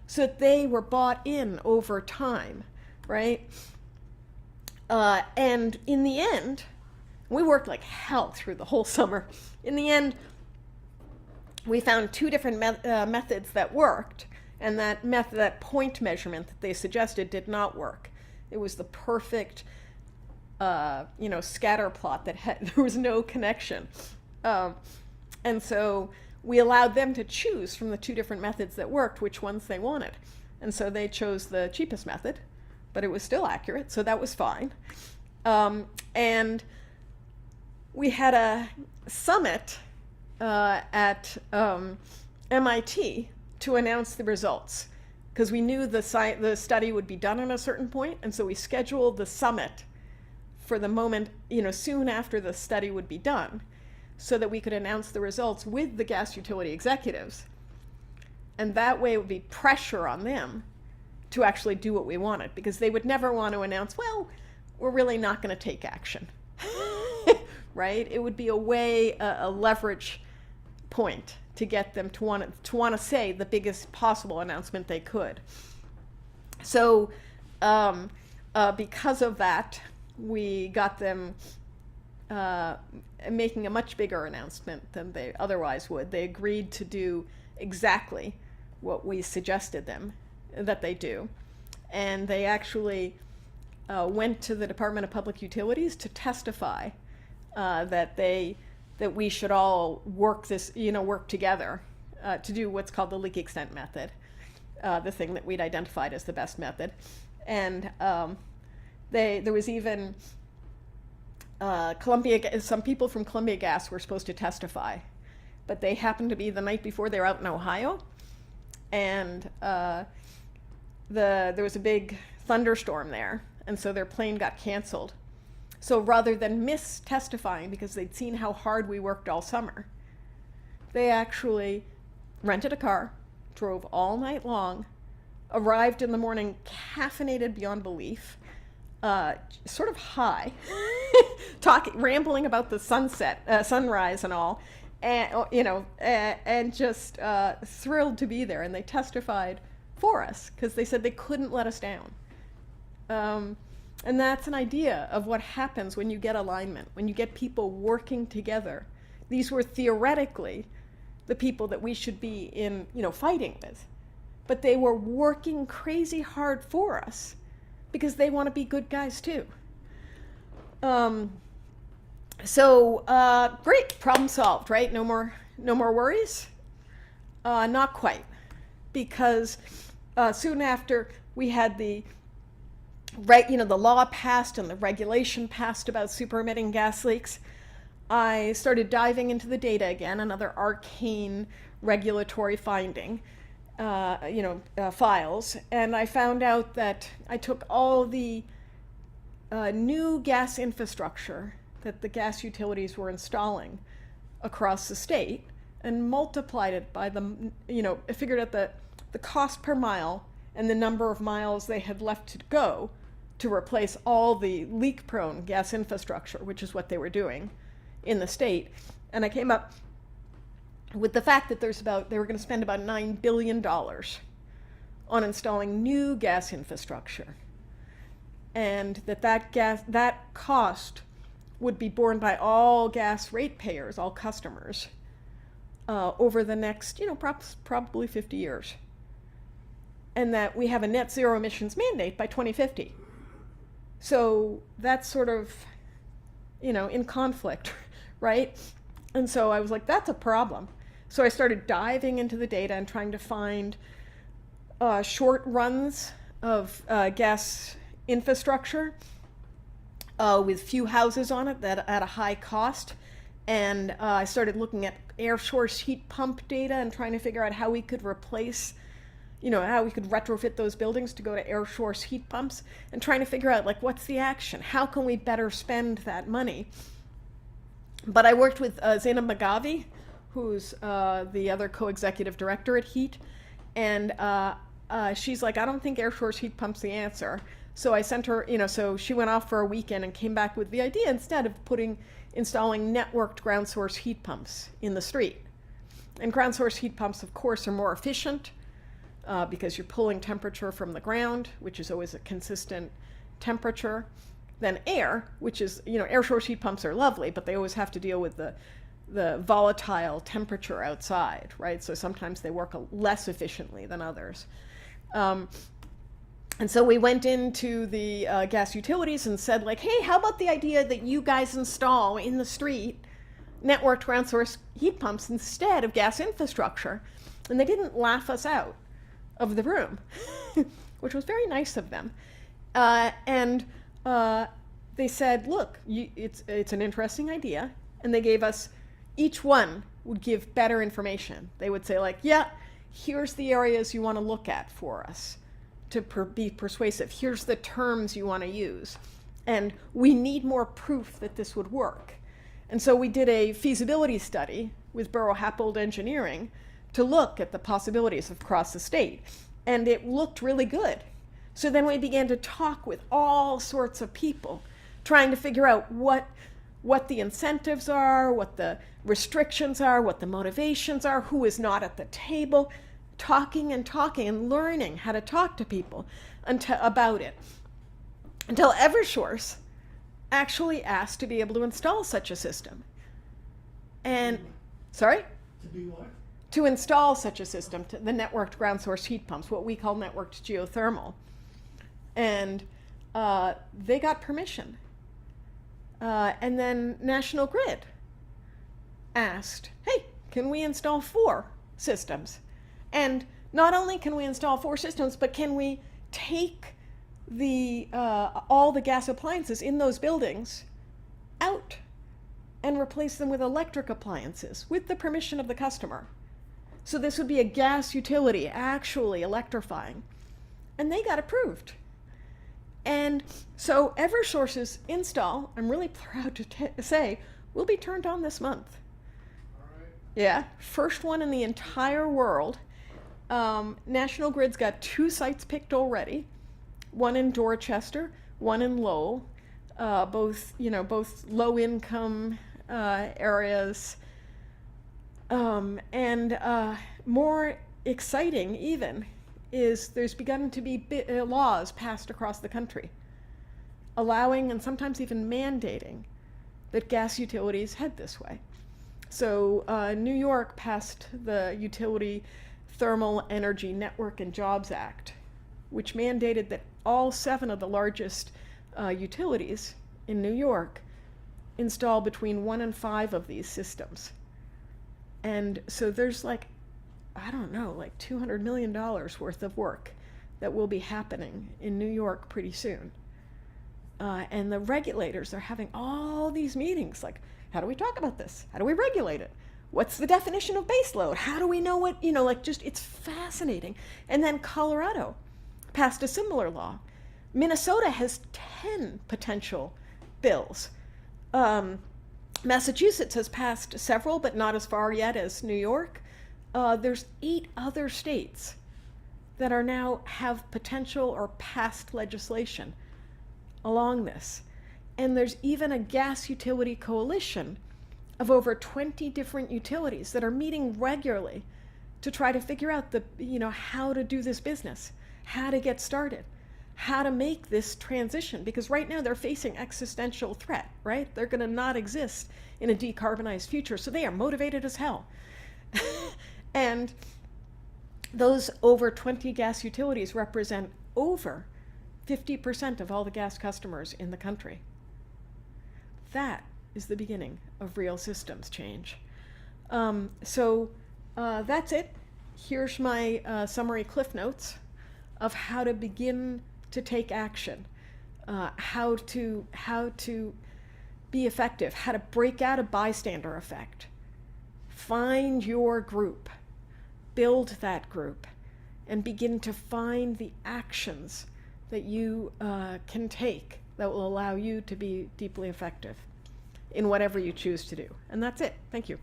so that they were bought in over time, right? And in the end, we worked like hell through the whole summer. In the end, we found two different methods that worked, and that point measurement that they suggested did not work. It was the perfect, scatter plot that there was no connection. And so we allowed them to choose from the two different methods that worked which ones they wanted. And so they chose the cheapest method, but it was still accurate, so that was fine. And we had a summit at MIT to announce the results, because we knew the study would be done at a certain point, and so we scheduled the summit for the moment, soon after the study would be done, so that we could announce the results with the gas utility executives. And that way it would be pressure on them to actually do what we wanted, because they would never want to announce, well, we're really not going to take action, right? It would be a way, a leverage point to get them to want to say the biggest possible announcement they could. So because of that, we got them making a much bigger announcement than they otherwise would. They agreed to do exactly what we suggested them that they do. And they actually went to the Department of Public Utilities to testify that we should all work together to do what's called the leak extent method, the thing that we'd identified as the best method. And there was even some people from Columbia Gas were supposed to testify, but they happened to be the night before they were out in Ohio, and there was a big thunderstorm there, and so their plane got canceled. So rather than miss testifying because they'd seen how hard we worked all summer, they actually rented a car, drove all night long, arrived in the morning caffeinated beyond belief, sort of high, rambling about the sunrise and all, and just thrilled to be there. And they testified for us because they said they couldn't let us down. And that's an idea of what happens when you get alignment, when you get people working together. These were theoretically the people that we should be fighting with, but they were working crazy hard for us because they want to be good guys too. Great, problem solved, right? No more worries? Not quite, because soon after we had the law passed and the regulation passed about super-emitting gas leaks, I started diving into the data again, another arcane regulatory finding, files, and I found out that I took all the new gas infrastructure that the gas utilities were installing across the state and multiplied it by I figured out the cost per mile and the number of miles they had left to go to replace all the leak-prone gas infrastructure, which is what they were doing in the state. And I came up with the fact that they were going to spend about $9 billion on installing new gas infrastructure, and that cost would be borne by all gas ratepayers, all customers, over the next, probably 50 years. And that we have a net zero emissions mandate by 2050. So that's sort of, in conflict, right? And so I was like, that's a problem. So I started diving into the data and trying to find short runs of gas infrastructure with few houses on it that at a high cost. And I started looking at air source heat pump data and trying to figure out how we could replace, how we could retrofit those buildings to go to air source heat pumps, and trying to figure out what's the action? How can we better spend that money? But I worked with Zeyneb Magavi, who's the other co-executive director at HEET, and she's like, I don't think air source heat pump's the answer. So I sent her, so she went off for a weekend and came back with the idea instead of installing networked ground source heat pumps in the street. And ground source heat pumps, of course, are more efficient because you're pulling temperature from the ground, which is always a consistent temperature, than air, which is, air source heat pumps are lovely, but they always have to deal with the volatile temperature outside, right? So sometimes they work less efficiently than others. And so we went into the gas utilities and said, hey, how about the idea that you guys install in the street networked ground source heat pumps instead of gas infrastructure? And they didn't laugh us out of the room, which was very nice of them. And they said, look, it's an interesting idea. And they gave us, each one would give better information. They would say yeah, here's the areas you want to look at for us to be persuasive. Here's the terms you want to use. And we need more proof that this would work. And so we did a feasibility study with Burrow-Happold Engineering to look at the possibilities across the state. And it looked really good. So then we began to talk with all sorts of people, trying to figure out what what the incentives are, what the restrictions are, what the motivations are, who is not at the table, talking and learning how to talk to people about it, until Eversource actually asked to be able to install such a system. And, sorry? To be what? To install such a system, the networked ground source heat pumps, what we call networked geothermal. And they got permission. And then National Grid asked, hey, can we install 4 systems? And not only can we install 4 systems, but can we take all the gas appliances in those buildings out and replace them with electric appliances with the permission of the customer? So this would be a gas utility actually electrifying. And they got approved. And so Eversource's install, I'm really proud to say, will be turned on this month. All right. Yeah, first one in the entire world. National Grid's got 2 sites picked already, one in Dorchester, one in Lowell, both low-income areas. And more exciting even is there's begun to be laws passed across the country allowing and sometimes even mandating that gas utilities head this way. So New York passed the Utility Thermal Energy Network and Jobs Act, which mandated that all 7 of the largest utilities in New York install between 1 and 5 of these systems. And so there's like $200 million worth of work that will be happening in New York pretty soon. And the regulators are having all these meetings, like, how do we talk about this? How do we regulate it? What's the definition of baseload? How do we know what, it's fascinating. And then Colorado passed a similar law. Minnesota has 10 potential bills. Massachusetts has passed several, but not as far yet as New York. There's 8 other states that are now have potential or passed legislation along this. And there's even a gas utility coalition of over 20 different utilities that are meeting regularly to try to figure out how to do this business, how to get started, how to make this transition. Because right now they're facing existential threat, right? They're going to not exist in a decarbonized future, so they are motivated as hell. And those over 20 gas utilities represent over 50% of all the gas customers in the country. That is the beginning of real systems change. So that's it. Here's my summary cliff notes of how to begin to take action, how to be effective, how to break out a bystander effect. Find your group, build that group, and begin to find the actions that you can take that will allow you to be deeply effective in whatever you choose to do. And that's it. Thank you.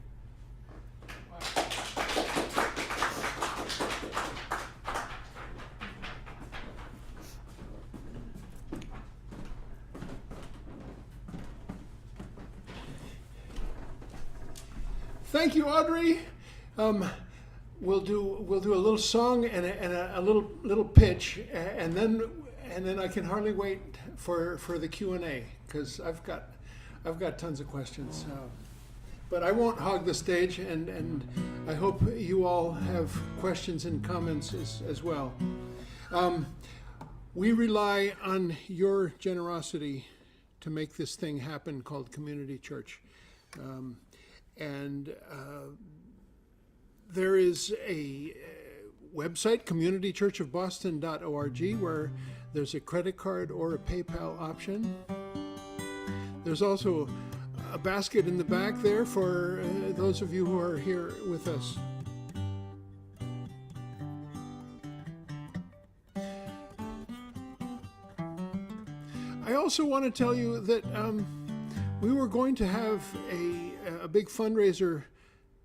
Thank you, Audrey. We'll do a little song and a little pitch, and then I can hardly wait for the Q&A, because I've got tons of questions. But I won't hog the stage, and I hope you all have questions and comments as well. We rely on your generosity to make this thing happen called Community Church. And there is a website, communitychurchofboston.org, where there's a credit card or a PayPal option. There's also a basket in the back there for those of you who are here with us. I also want to tell you that we were going to have a big fundraiser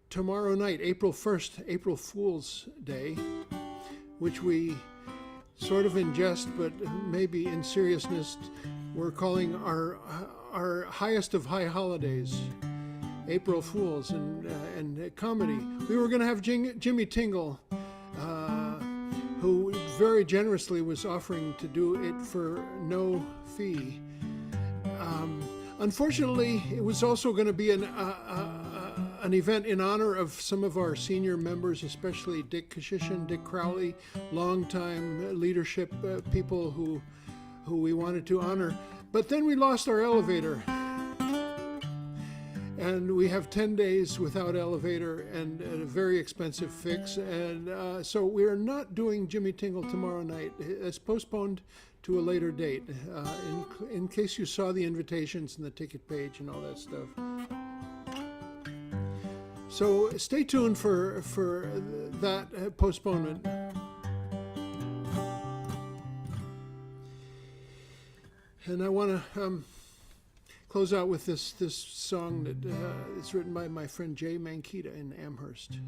tomorrow night, April 1st, April Fool's Day, which we sort of in jest, but maybe in seriousness, we're calling our our highest of high holidays, April Fools and comedy. We were going to have Jimmy Tingle, who very generously was offering to do it for no fee. Unfortunately, it was also going to be an event in honor of some of our senior members, especially Dick Kashishin, Dick Crowley, longtime leadership people who we wanted to honor. But then we lost our elevator. And we have 10 days without elevator and a very expensive fix. And so we're not doing Jimmy Tingle tomorrow night. It's postponed to a later date, in case you saw the invitations and the ticket page and all that stuff. So stay tuned for that postponement. And I want to close out with this song that is written by my friend Jay Mankita in Amherst.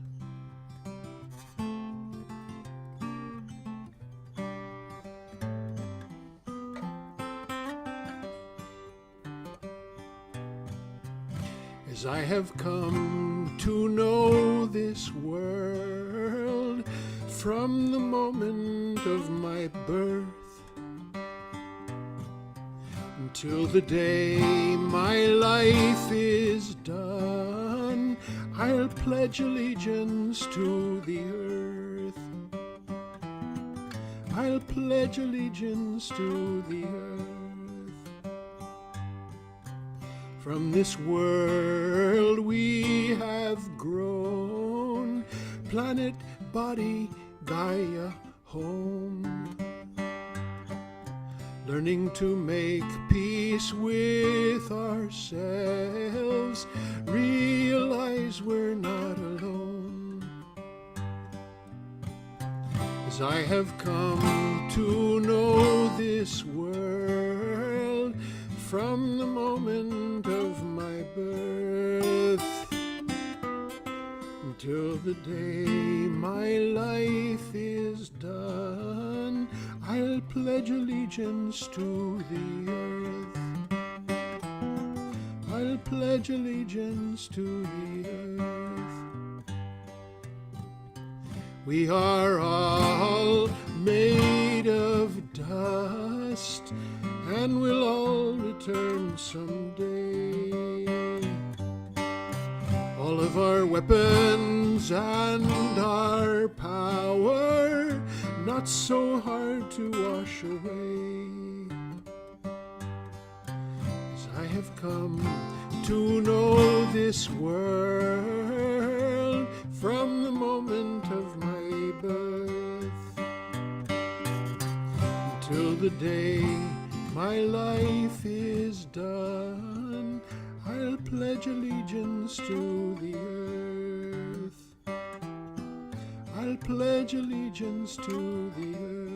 As I have come to know this world from the moment of my birth until the day my life is done, I'll pledge allegiance to the earth. I'll pledge allegiance to the earth. From this world we have grown, planet, body, Gaia, home. Learning to make peace with ourselves, realize we're not alone. As I have come to know this world from the moment of my birth until the day my life is done, I'll pledge allegiance to the earth. I'll pledge allegiance to the earth. We are all made of dust and we'll all return someday. All of our weapons and our power, not so hard to wash away. As I have come to know this world from the moment of my birth until the day my life is done, I'll pledge allegiance to the earth. I'll pledge allegiance to the earth.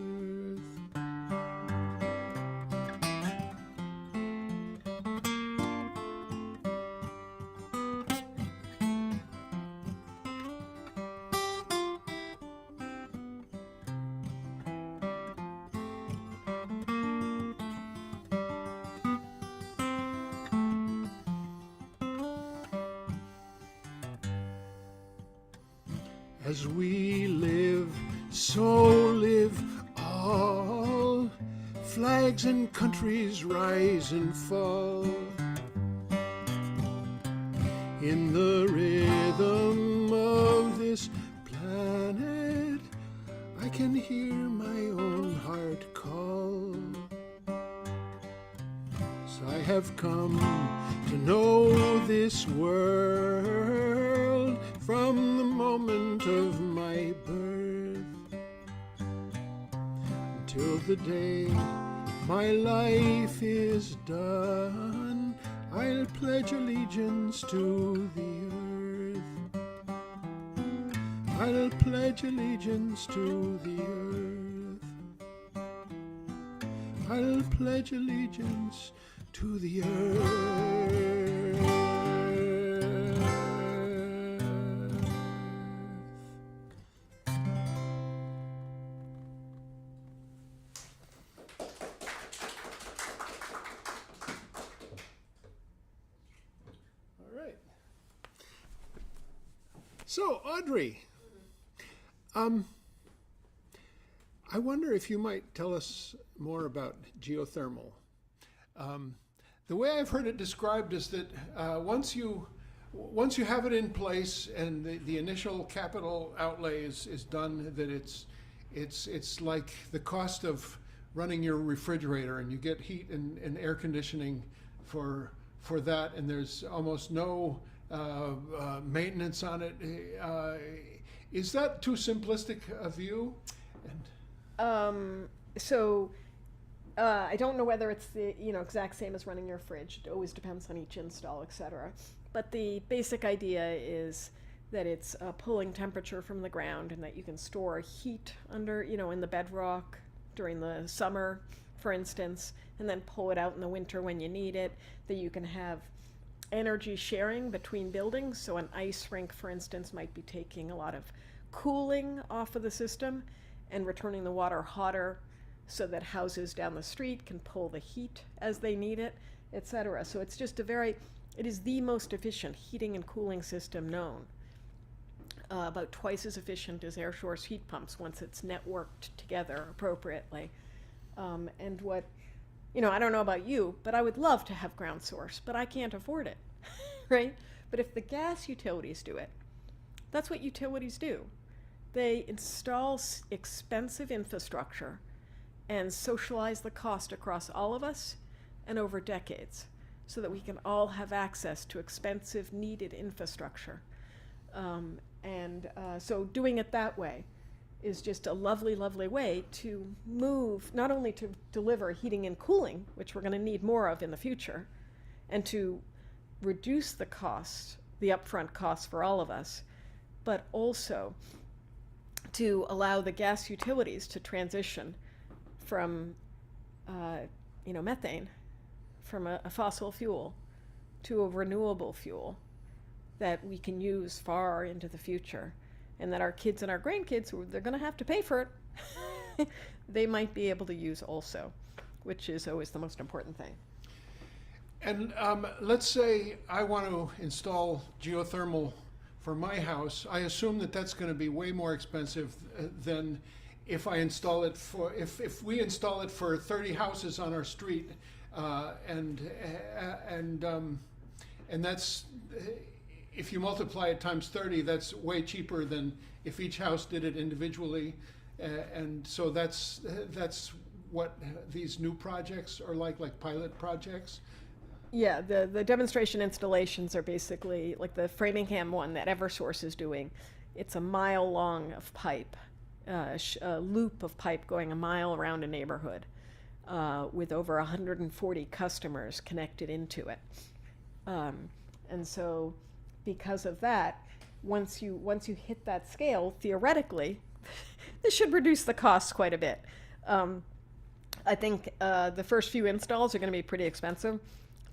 As we live, so live all. Flags and countries rise and fall. In the rhythm of this planet, I can hear my own heart call. So I have come to know this world from the moment of my birth until the day my life is done, I'll pledge allegiance to the earth. I'll pledge allegiance to the earth. I'll pledge allegiance to the earth. So, Audrey, I wonder if you might tell us more about geothermal. The way I've heard it described is that once you have it in place and the initial capital outlay is done, that it's like the cost of running your refrigerator, and you get heat and air conditioning for that, and there's almost no maintenance on it. Is that too simplistic a view? I don't know whether it's the exact same as running your fridge. It always depends on each install, etc. But the basic idea is that it's pulling temperature from the ground, and that you can store heat under, in the bedrock during the summer, for instance, and then pull it out in the winter when you need it. That you can have energy sharing between buildings. So an ice rink, for instance, might be taking a lot of cooling off of the system and returning the water hotter, so that houses down the street can pull the heat as they need it, etc. So it's just it is the most efficient heating and cooling system known. About twice as efficient as air source heat pumps once it's networked together appropriately. And what, I don't know about you, but I would love to have ground source, but I can't afford it, right? But if the gas utilities do it, that's what utilities do. They install expensive infrastructure and socialize the cost across all of us and over decades, so that we can all have access to expensive, needed infrastructure. So doing it that way is just a lovely, lovely way to move, not only to deliver heating and cooling, which we're going to need more of in the future, and to reduce the cost, the upfront cost for all of us, but also to allow the gas utilities to transition from, methane, from a fossil fuel to a renewable fuel that we can use far into the future, and that our kids and our grandkids, they're going to have to pay for it, they might be able to use also, which is always the most important thing. And let's say I want to install geothermal for my house. I assume that that's going to be way more expensive than if I install it if we install it for 30 houses on our street, and that's, if you multiply it times 30, that's way cheaper than if each house did it individually, and so that's what these new projects are like pilot projects. Yeah, the demonstration installations are basically like the Framingham one that Eversource is doing. It's a mile long of pipe, a loop of pipe going a mile around a neighborhood, with over 140 customers connected into it. And so because of that, once you hit that scale, theoretically, this should reduce the costs quite a bit. I think the first few installs are going to be pretty expensive,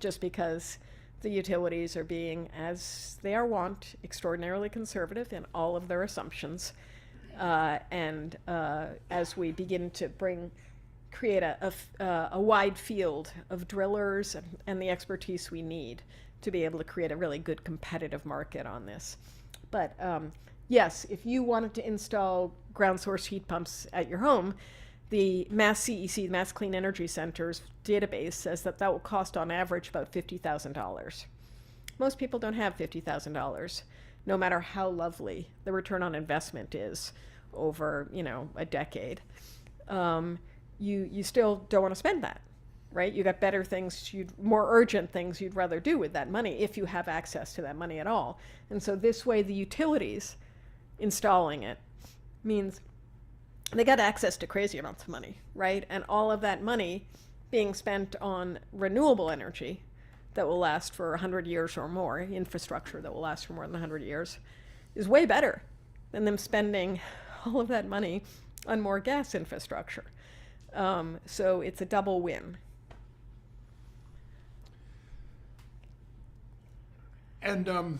just because the utilities are being, as they are wont, extraordinarily conservative in all of their assumptions. And as we begin to create a wide field of drillers and the expertise we need to be able to create a really good competitive market on this. But yes, if you wanted to install ground source heat pumps at your home, the Mass CEC, Mass Clean Energy Center's database says that will cost on average about $50,000. Most people don't have $50,000, no matter how lovely the return on investment is over, a decade. You still don't want to spend that, right? You got better things, more urgent things you'd rather do with that money if you have access to that money at all. And so this way, the utilities installing it means they got access to crazy amounts of money, right? And all of that money being spent on renewable energy that will last for 100 years or more, infrastructure that will last for more than 100 years, is way better than them spending all of that money on more gas infrastructure. So it's a double win. And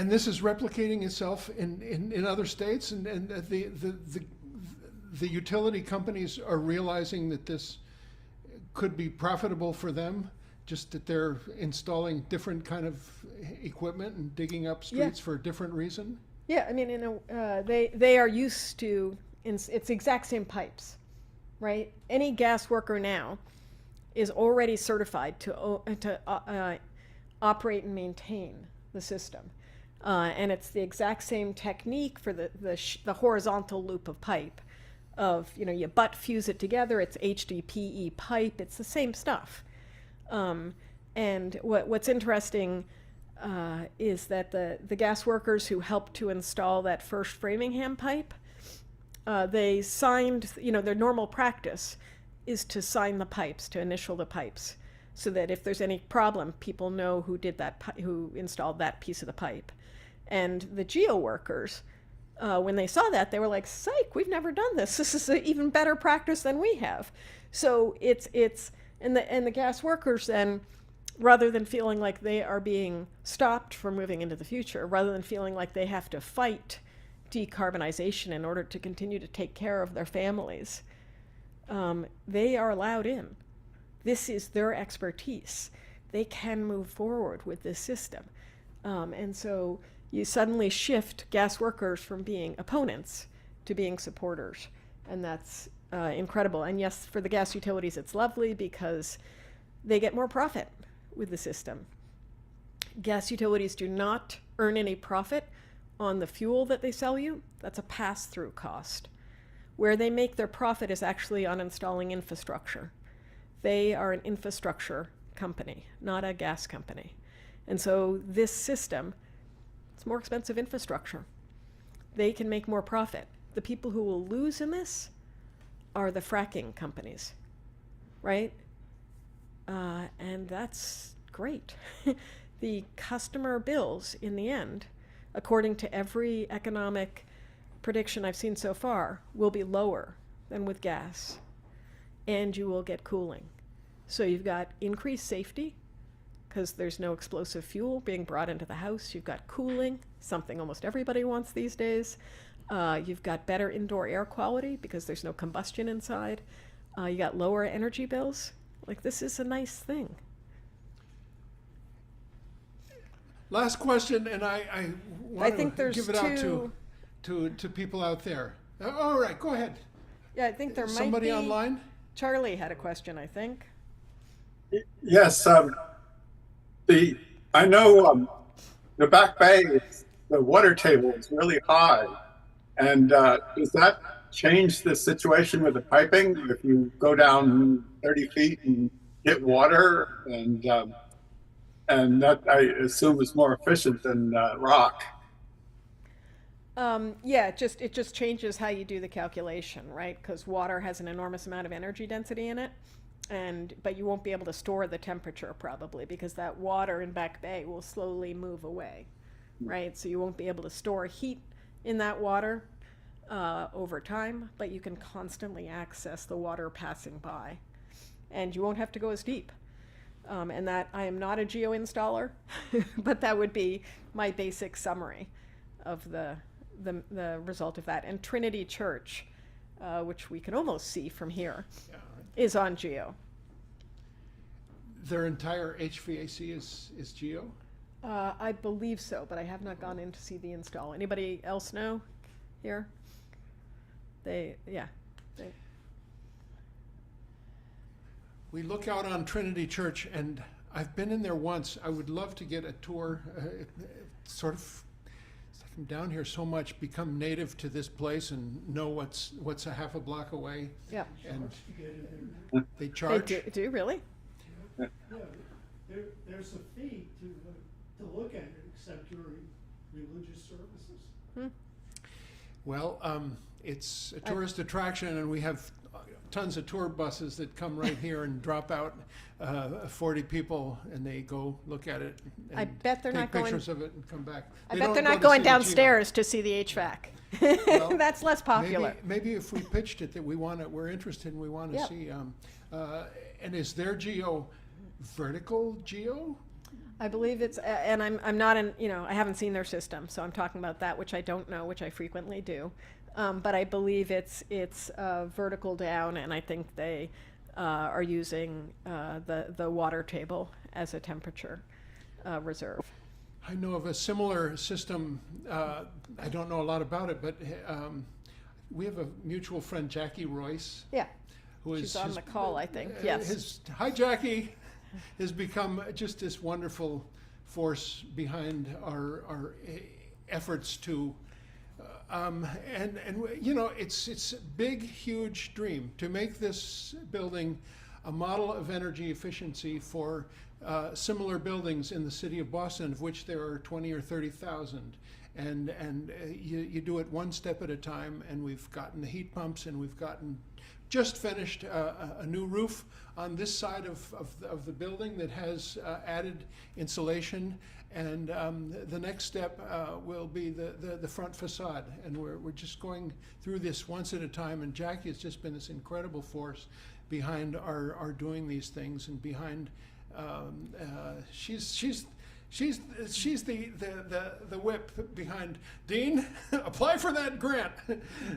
this is replicating itself in other states, and the utility companies are realizing that this could be profitable for them, just that they're installing different kind of equipment and digging up streets for a different reason? Yeah, I mean, they are used to, it's exact same pipes, right? Any gas worker now is already certified to operate and maintain the system. And it's the exact same technique for the horizontal loop of pipe of, you butt fuse it together, it's HDPE pipe, it's the same stuff. And what's interesting is that the gas workers who helped to install that first Framingham pipe, they signed, their normal practice is to sign the pipes, to initial the pipes, so that if there's any problem, people know who did that, who installed that piece of the pipe. And the geo workers, when they saw that, they were like, "Psych, we've never done this. This is an even better practice than we have." So and the gas workers then, rather than feeling like they are being stopped from moving into the future, rather than feeling like they have to fight decarbonization in order to continue to take care of their families, they are allowed in. This is their expertise. They can move forward with this system. And so you suddenly shift gas workers from being opponents to being supporters. And that's incredible. And yes, for the gas utilities, it's lovely because they get more profit with the system. Gas utilities do not earn any profit on the fuel that they sell you. That's a pass-through cost. Where they make their profit is actually on installing infrastructure. They are an infrastructure company, not a gas company. And so this system, it's more expensive infrastructure. They can make more profit. The people who will lose in this are the fracking companies, right? And that's great. The customer bills in the end, according to every economic prediction I've seen so far, will be lower than with gas. And you will get cooling. So you've got increased safety, because there's no explosive fuel being brought into the house. You've got cooling, something almost everybody wants these days. You've got better indoor air quality because there's no combustion inside. You got lower energy bills. Like, this is a nice thing. Last question, and I want think to there's give it out to people out there. All right, go ahead. Yeah, I think there might be. Somebody online? Charlie had a question, I think. Yes, I know the Back Bay, the water table is really high. And does that change the situation with the piping? If you go down 30 feet and get water, and that I assume is more efficient than rock. Yeah, it just changes how you do the calculation, right? Because water has an enormous amount of energy density in it, but you won't be able to store the temperature probably because that water in Back Bay will slowly move away, right? So you won't be able to store heat in that water over time, but you can constantly access the water passing by, and you won't have to go as deep. And that I am not a geo installer, but that would be my basic summary of the result of that. And Trinity Church, which we can almost see from here, is on geo. Their entire HVAC is geo? I believe so, but I have not gone in to see the install. Anybody else know here? We look out on Trinity Church, and I've been in there once. I would love to get a tour, sort of from down here so much, become native to this place and know what's a half a block away. Yeah. And they charge? They do really? Yeah, there's a fee to look at it, except during religious services. Well, it's a tourist attraction, and we have tons of tour buses that come right here and drop out 40 people, and they go look at it and I bet they're take not going- pictures of it and come back. I They bet don't they're go not to going see the geo. downstairs to see the HVAC. Well, That's less popular. Maybe if we pitched it that we're interested and we want to Yep. see. And is their geo vertical geo? I believe it's, and I'm not in, I haven't seen their system, so I'm talking about that, which I don't know, which I frequently do. But I believe it's vertical down, and I think they are using the water table as a temperature reserve. I know of a similar system. I don't know a lot about it, but we have a mutual friend, Jackie Royce, Yeah, who she's on the call, I think. Yes. Hi, Jackie, has become just this wonderful force behind our efforts to. And you know, it's a big, huge dream to make this building a model of energy efficiency for similar buildings in the city of Boston, of which there are 20 or 30,000. And you do it one step at a time, and we've gotten the heat pumps, and we've just finished a new roof on this side of the building that has added insulation. And the next step will be the front facade. And we're just going through this once at a time. And Jackie has just been this incredible force behind our doing these things, and behind she's the whip behind Dean. Apply for that grant,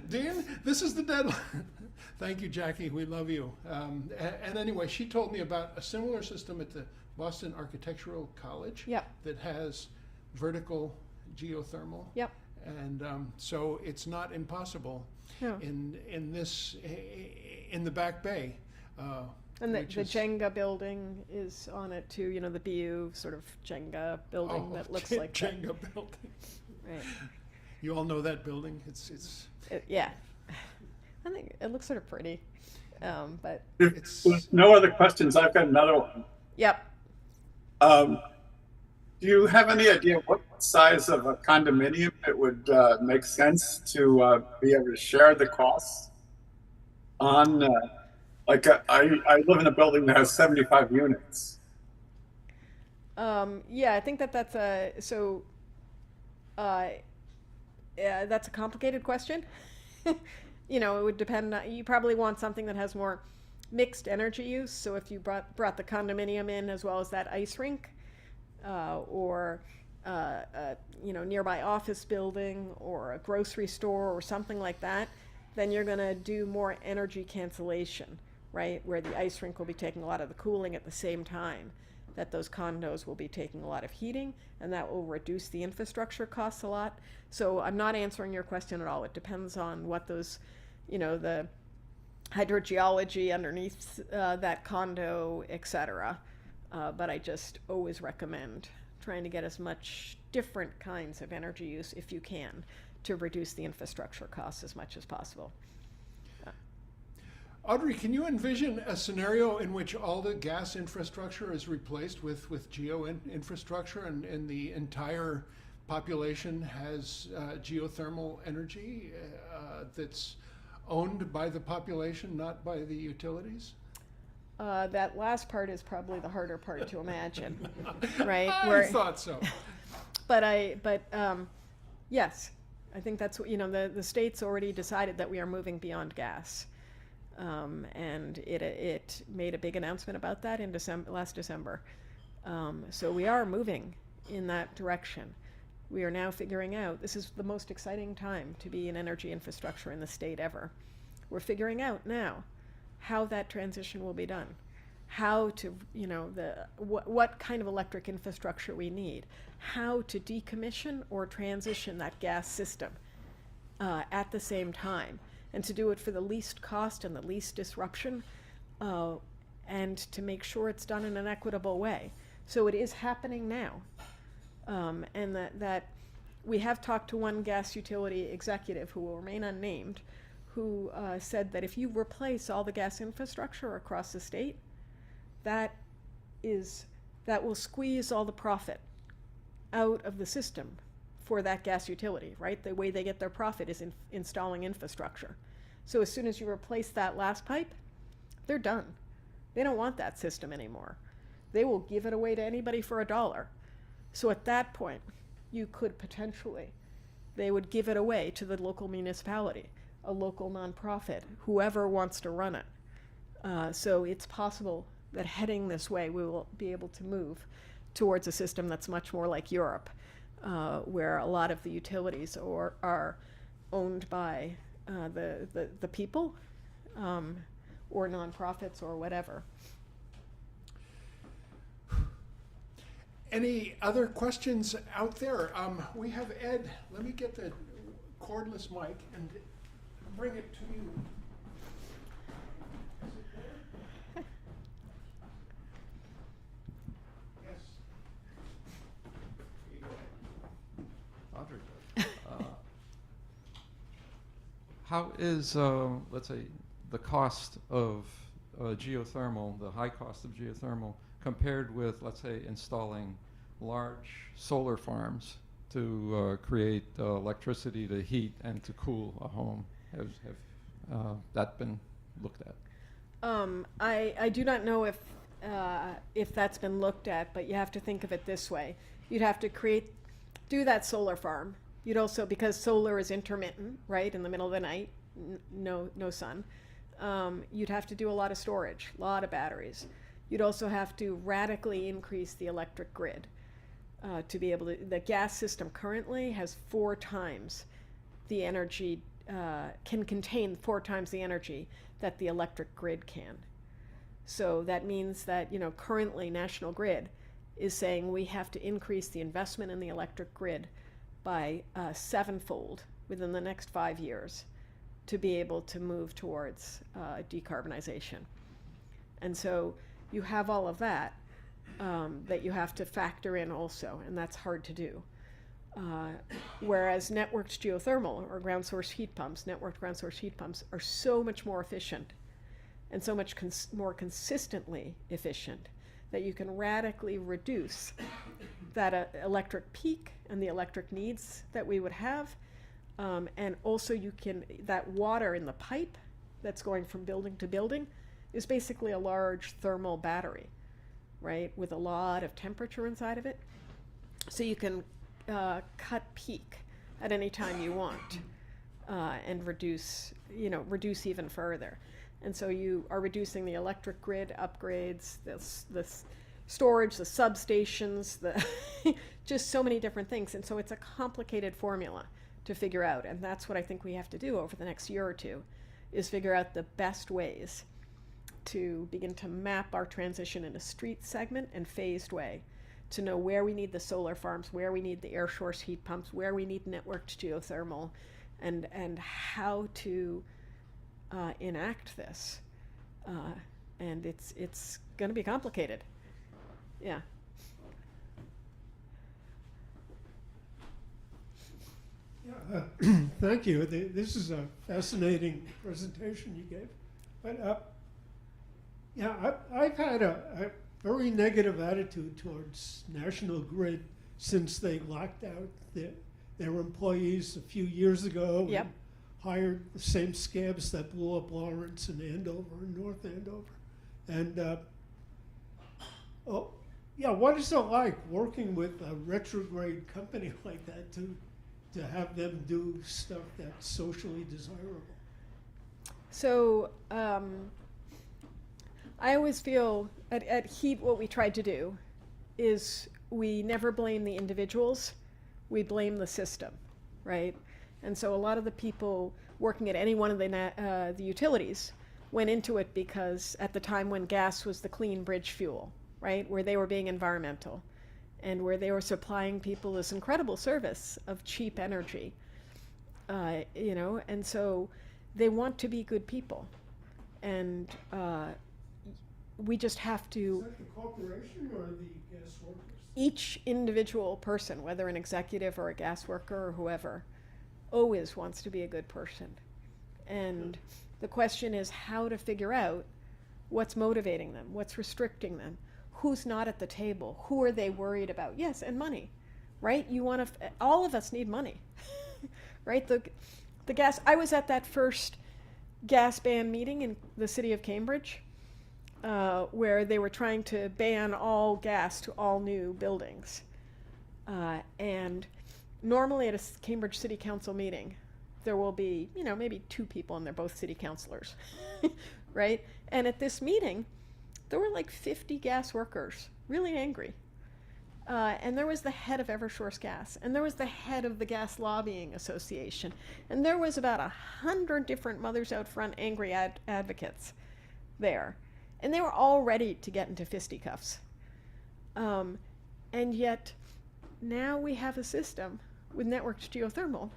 Dean. This is the deadline. Thank you, Jackie. We love you. And anyway, she told me about a similar system at the Boston Architectural College. Yep. That has vertical geothermal. Yep. And so it's not impossible No. in the Back Bay. And the which is- Jenga building is on it too, you know, the BU sort of Jenga building that looks like that. Jenga building. Right. You all know that building. It's Yeah. I think it looks sort of pretty. But If there's no other questions, I've got another one. yep. Do you have any idea what size of a condominium it would make sense to be able to share the costs on? I live in a building that has 75 units. Yeah, I think that's that's a complicated question. You know, it would depend on, you probably want something that has more mixed energy use. So if you brought the condominium in as well as that ice rink, or you know, nearby office building or a grocery store or something like that, then you're going to do more energy cancellation, right? Where the ice rink will be taking a lot of the cooling at the same time that those condos will be taking a lot of heating, and that will reduce the infrastructure costs a lot. So I'm not answering your question at all. It depends on what those, you know, the hydrogeology underneath that condo, etc. But I just always recommend trying to get as much different kinds of energy use, if you can, to reduce the infrastructure costs as much as possible. Audrey, can you envision a scenario in which all the gas infrastructure is replaced with geo infrastructure, and the entire population has geothermal energy that's owned by the population, not by the utilities? That last part is probably the harder part to imagine, right? I thought so. But yes, I think that's what, you know, the state's already decided that we are moving beyond gas. And it made a big announcement about that in last December. So we are moving in that direction. We are now figuring out, this is the most exciting time to be in energy infrastructure in the state ever. We're figuring out now how that transition will be done, how to, you know, what kind of electric infrastructure we need, how to decommission or transition that gas system at the same time, and to do it for the least cost and the least disruption, and to make sure it's done in an equitable way. So it is happening now. And that we have talked to one gas utility executive who will remain unnamed, who said that if you replace all the gas infrastructure across the state, that will squeeze all the profit out of the system for that gas utility, right? The way they get their profit is in installing infrastructure. So as soon as you replace that last pipe, they're done. They don't want that system anymore. They will give it away to anybody for $1. So at that point, you could potentially, they would give it away to the local municipality, a local nonprofit, whoever wants to run it. So it's possible that heading this way, we will be able to move towards a system that's much more like Europe, where a lot of the utilities are owned by the people, or nonprofits or whatever. Any other questions out there? We have Ed. Let me get the cordless mic and bring it to you. Is it there? Yes. Here you go. Audrey, how is, let's say, the cost of geothermal, the high cost of geothermal, compared with, let's say, installing large solar farms to create electricity to heat and to cool a home? Have that been looked at? I do not know if that's been looked at, but you have to think of it this way. You'd have to do that solar farm. You'd also, because solar is intermittent, right, in the middle of the night, no sun, you'd have to do a lot of storage, a lot of batteries. You'd also have to radically increase the electric grid to be able to, the gas system currently has 4 times the energy, can contain 4 times the energy that the electric grid can. So that means that, you know, currently National Grid is saying we have to increase the investment in the electric grid by 7-fold within the next 5 years to be able to move towards decarbonization. And so you have all of that that you have to factor in also, and that's hard to do. Whereas networked geothermal or ground source heat pumps, networked ground source heat pumps are so much more efficient and so much more consistently efficient that you can radically reduce that electric peak and the electric needs that we would have. And also you can, that water in the pipe that's going from building to building is basically a large thermal battery, right, with a lot of temperature inside of it. So you can cut peak at any time you want and reduce even further. And so you are reducing the electric grid upgrades, the storage, the substations, just so many different things. And so it's a complicated formula to figure out. And that's what I think we have to do over the next year or two, is figure out the best ways to begin to map our transition in a street segment and phased way, to know where we need the solar farms, where we need the air source heat pumps, where we need networked geothermal, and how to enact this. And it's going to be complicated. Yeah. Yeah, thank you. This is a fascinating presentation you gave. But yeah, I've had a very negative attitude towards National Grid since they locked out their employees a few years ago. Yep. And hired the same scabs that blew up Lawrence and Andover and North Andover. And yeah, what is it like working with a retrograde company like that to have them do stuff that's socially desirable? So I always feel at HEET what we tried to do is we never blame the individuals, we blame the system, right? And so a lot of the people working at any one of the utilities went into it because at the time when gas was the clean bridge fuel, right, where they were being environmental and where they were supplying people this incredible service of cheap energy, you know, and so they want to be good people. And we just have to... Is that the corporation or the gas workers? Each individual person, whether an executive or a gas worker or whoever, always wants to be a good person. And the question is how to figure out what's motivating them, what's restricting them, who's not at the table, who are they worried about? Yes, and money, right? You want to, all of us need money, right? The gas, I was at that first gas ban meeting in the city of Cambridge, where they were trying to ban all gas to all new buildings. And normally at a Cambridge City Council meeting, there will be, you know, maybe 2 people and they're both city councilors, right? And at this meeting, there were like 50 gas workers, really angry. And there was the head of Eversource Gas, and there was the head of the Gas Lobbying Association, and there was about 100 different mothers out front angry advocates. there. And they were all ready to get into fisticuffs. And yet, now we have a system with networked geothermal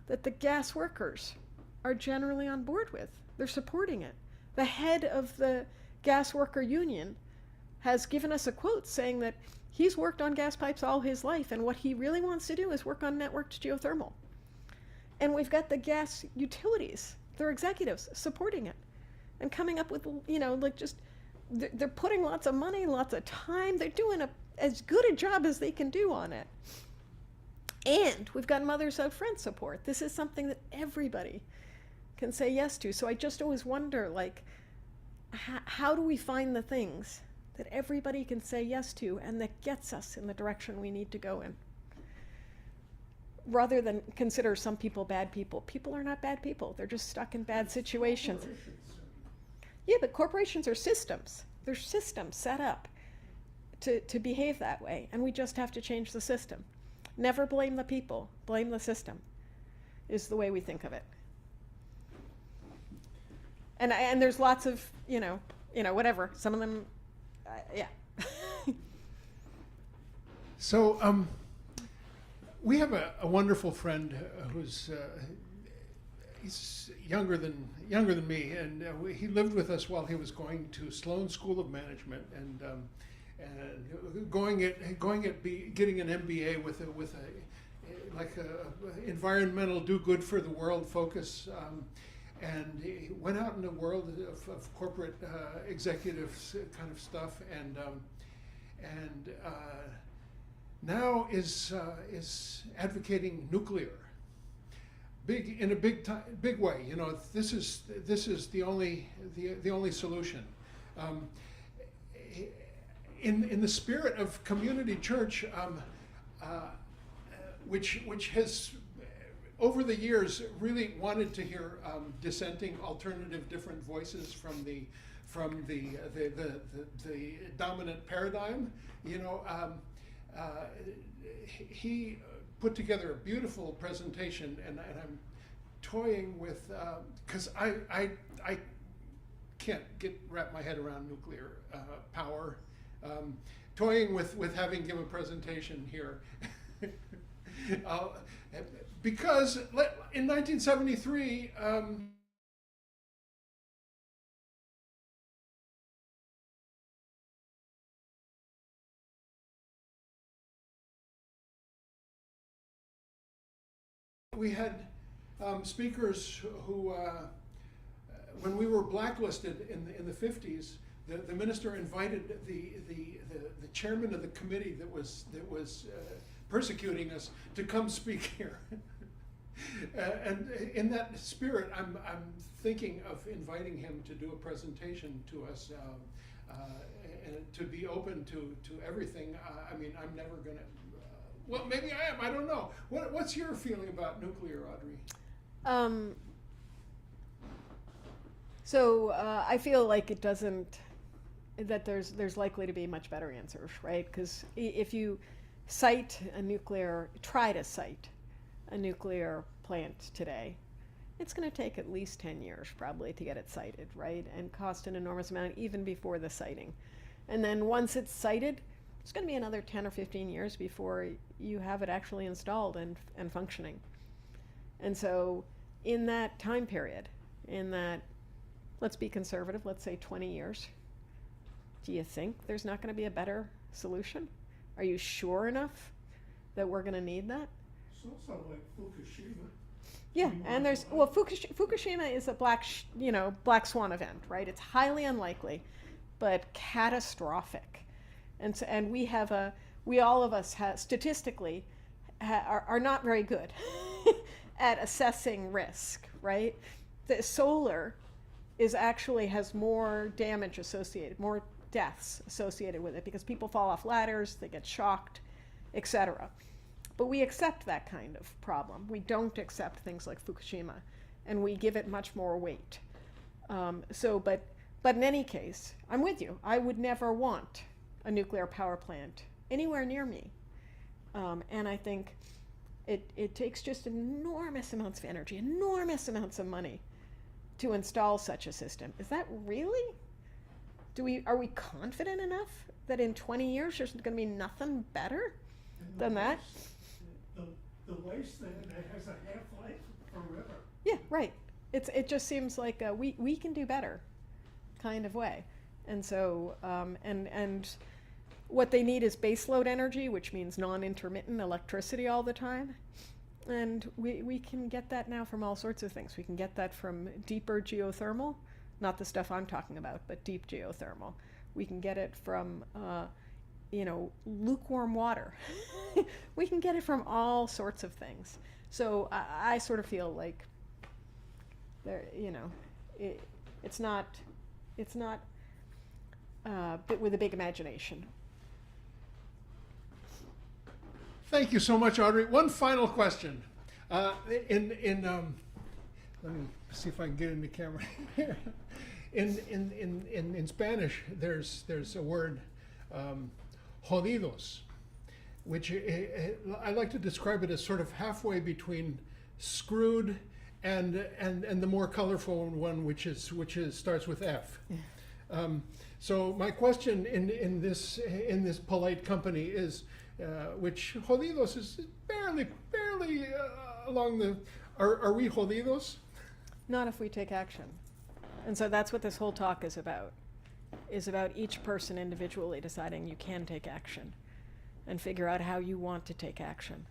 that the gas workers are generally on board with. They're supporting it. The head of the gas worker union has given us a quote saying that he's worked on gas pipes all his life, and what he really wants to do is work on networked geothermal. And we've got the gas utilities, their executives, supporting it and coming up with, they're putting lots of money, lots of time. They're doing as good a job as they can do on it. And we've got mothers out front support. This is something that everybody can say yes to. So I just always wonder, how do we find the things that everybody can say yes to and that gets us in the direction we need to go in? Rather than consider some people bad people. People are not bad people. They're just stuck in bad situations. Yeah, but corporations are systems. They're systems set up to behave that way, and we just have to change the system. Never blame the people, blame the system, is the way we think of it. And there's lots of, whatever, some of them, yeah. So we have a wonderful friend who's he's younger than me, and he lived with us while he was going to Sloan School of Management and getting an MBA with a environmental do good for the world focus. And he went out in the world of corporate executives kind of stuff, and now is advocating nuclear, in a big way. This is the only solution. In the spirit of community church, which has over the years really wanted to hear dissenting, alternative, different voices from the dominant paradigm. He put together a beautiful presentation, and I'm toying with, because I can't wrap my head around nuclear power. Toying with having given a presentation here. Because in 1973, we had speakers who, when we were blacklisted in the 50s, the minister invited the chairman of the committee that was persecuting us to come speak here. And in that spirit, I'm thinking of inviting him to do a presentation to us, and to be open to everything. I'm never gonna. Well, maybe I am. I don't know. What's your feeling about nuclear, Audrey? So I feel like it doesn't. That there's likely to be much better answers, right? Because if you try to site a nuclear plant today, it's going to take at least 10 years probably to get it sited, right? And cost an enormous amount even before the siting. And then once it's sited, it's going to be another 10 or 15 years before you have it actually installed and functioning. And so in that time period, let's be conservative, let's say 20 years, do you think there's not going to be a better solution? Are you sure enough that we're going to need that? It's also like Fukushima. Yeah, and Fukushima is a black swan event, right? It's highly unlikely, but catastrophic. And we all of us statistically are not very good at assessing risk, right? The solar has more damage associated, more deaths associated with it, because people fall off ladders, they get shocked, etc. But we accept that kind of problem. We don't accept things like Fukushima, and we give it much more weight. But in any case, I'm with you. I would never want a nuclear power plant anywhere near me. And I think it takes just enormous amounts of energy, enormous amounts of money to install such a system. Is that really Are we confident enough that in 20 years there's going to be nothing better than that? The waste thing that has a half-life forever. Yeah, right. It just seems like we can do better kind of way. And so, and what they need is baseload energy, which means non-intermittent electricity all the time. And we can get that now from all sorts of things. We can get that from deeper geothermal, not the stuff I'm talking about, but deep geothermal. We can get it from, lukewarm water. We can get it from all sorts of things. So I sort of feel like there, it's not with a big imagination. Thank you so much, Audrey. One final question. Let me see if I can get in the camera here. In Spanish, there's a word, jodidos, which I like to describe it as sort of halfway between screwed and the more colorful one, which starts with F. So my question in this polite company is, which jodidos is barely along the. Are we jodidos? Not if we take action. And so that's what this whole talk is about each person individually deciding you can take action and figure out how you want to take action,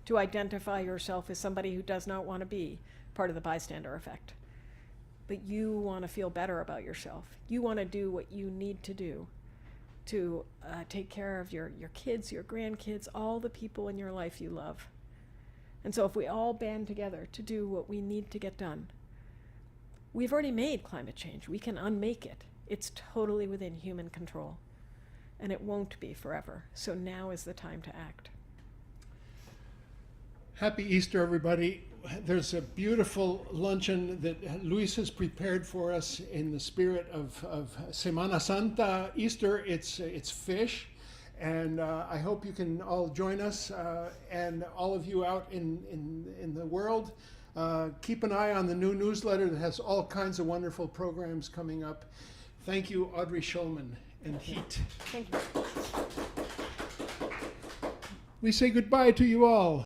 to identify yourself as somebody who does not want to be part of the bystander effect. But you want to feel better about yourself. You want to do what you need to do to take care of your kids, your grandkids, all the people in your life you love. And so if we all band together to do what we need to get done, we've already made climate change. We can unmake it. It's totally within human control. And it won't be forever. So now is the time to act. Happy Easter, everybody. There's a beautiful luncheon that Luis has prepared for us in the spirit of Semana Santa, Easter. It's fish. And I hope you can all join us, and all of you out in the world. Keep an eye on the new newsletter that has all kinds of wonderful programs coming up. Thank you, Audrey Schulman and HEET. Thank you. We say goodbye to you all.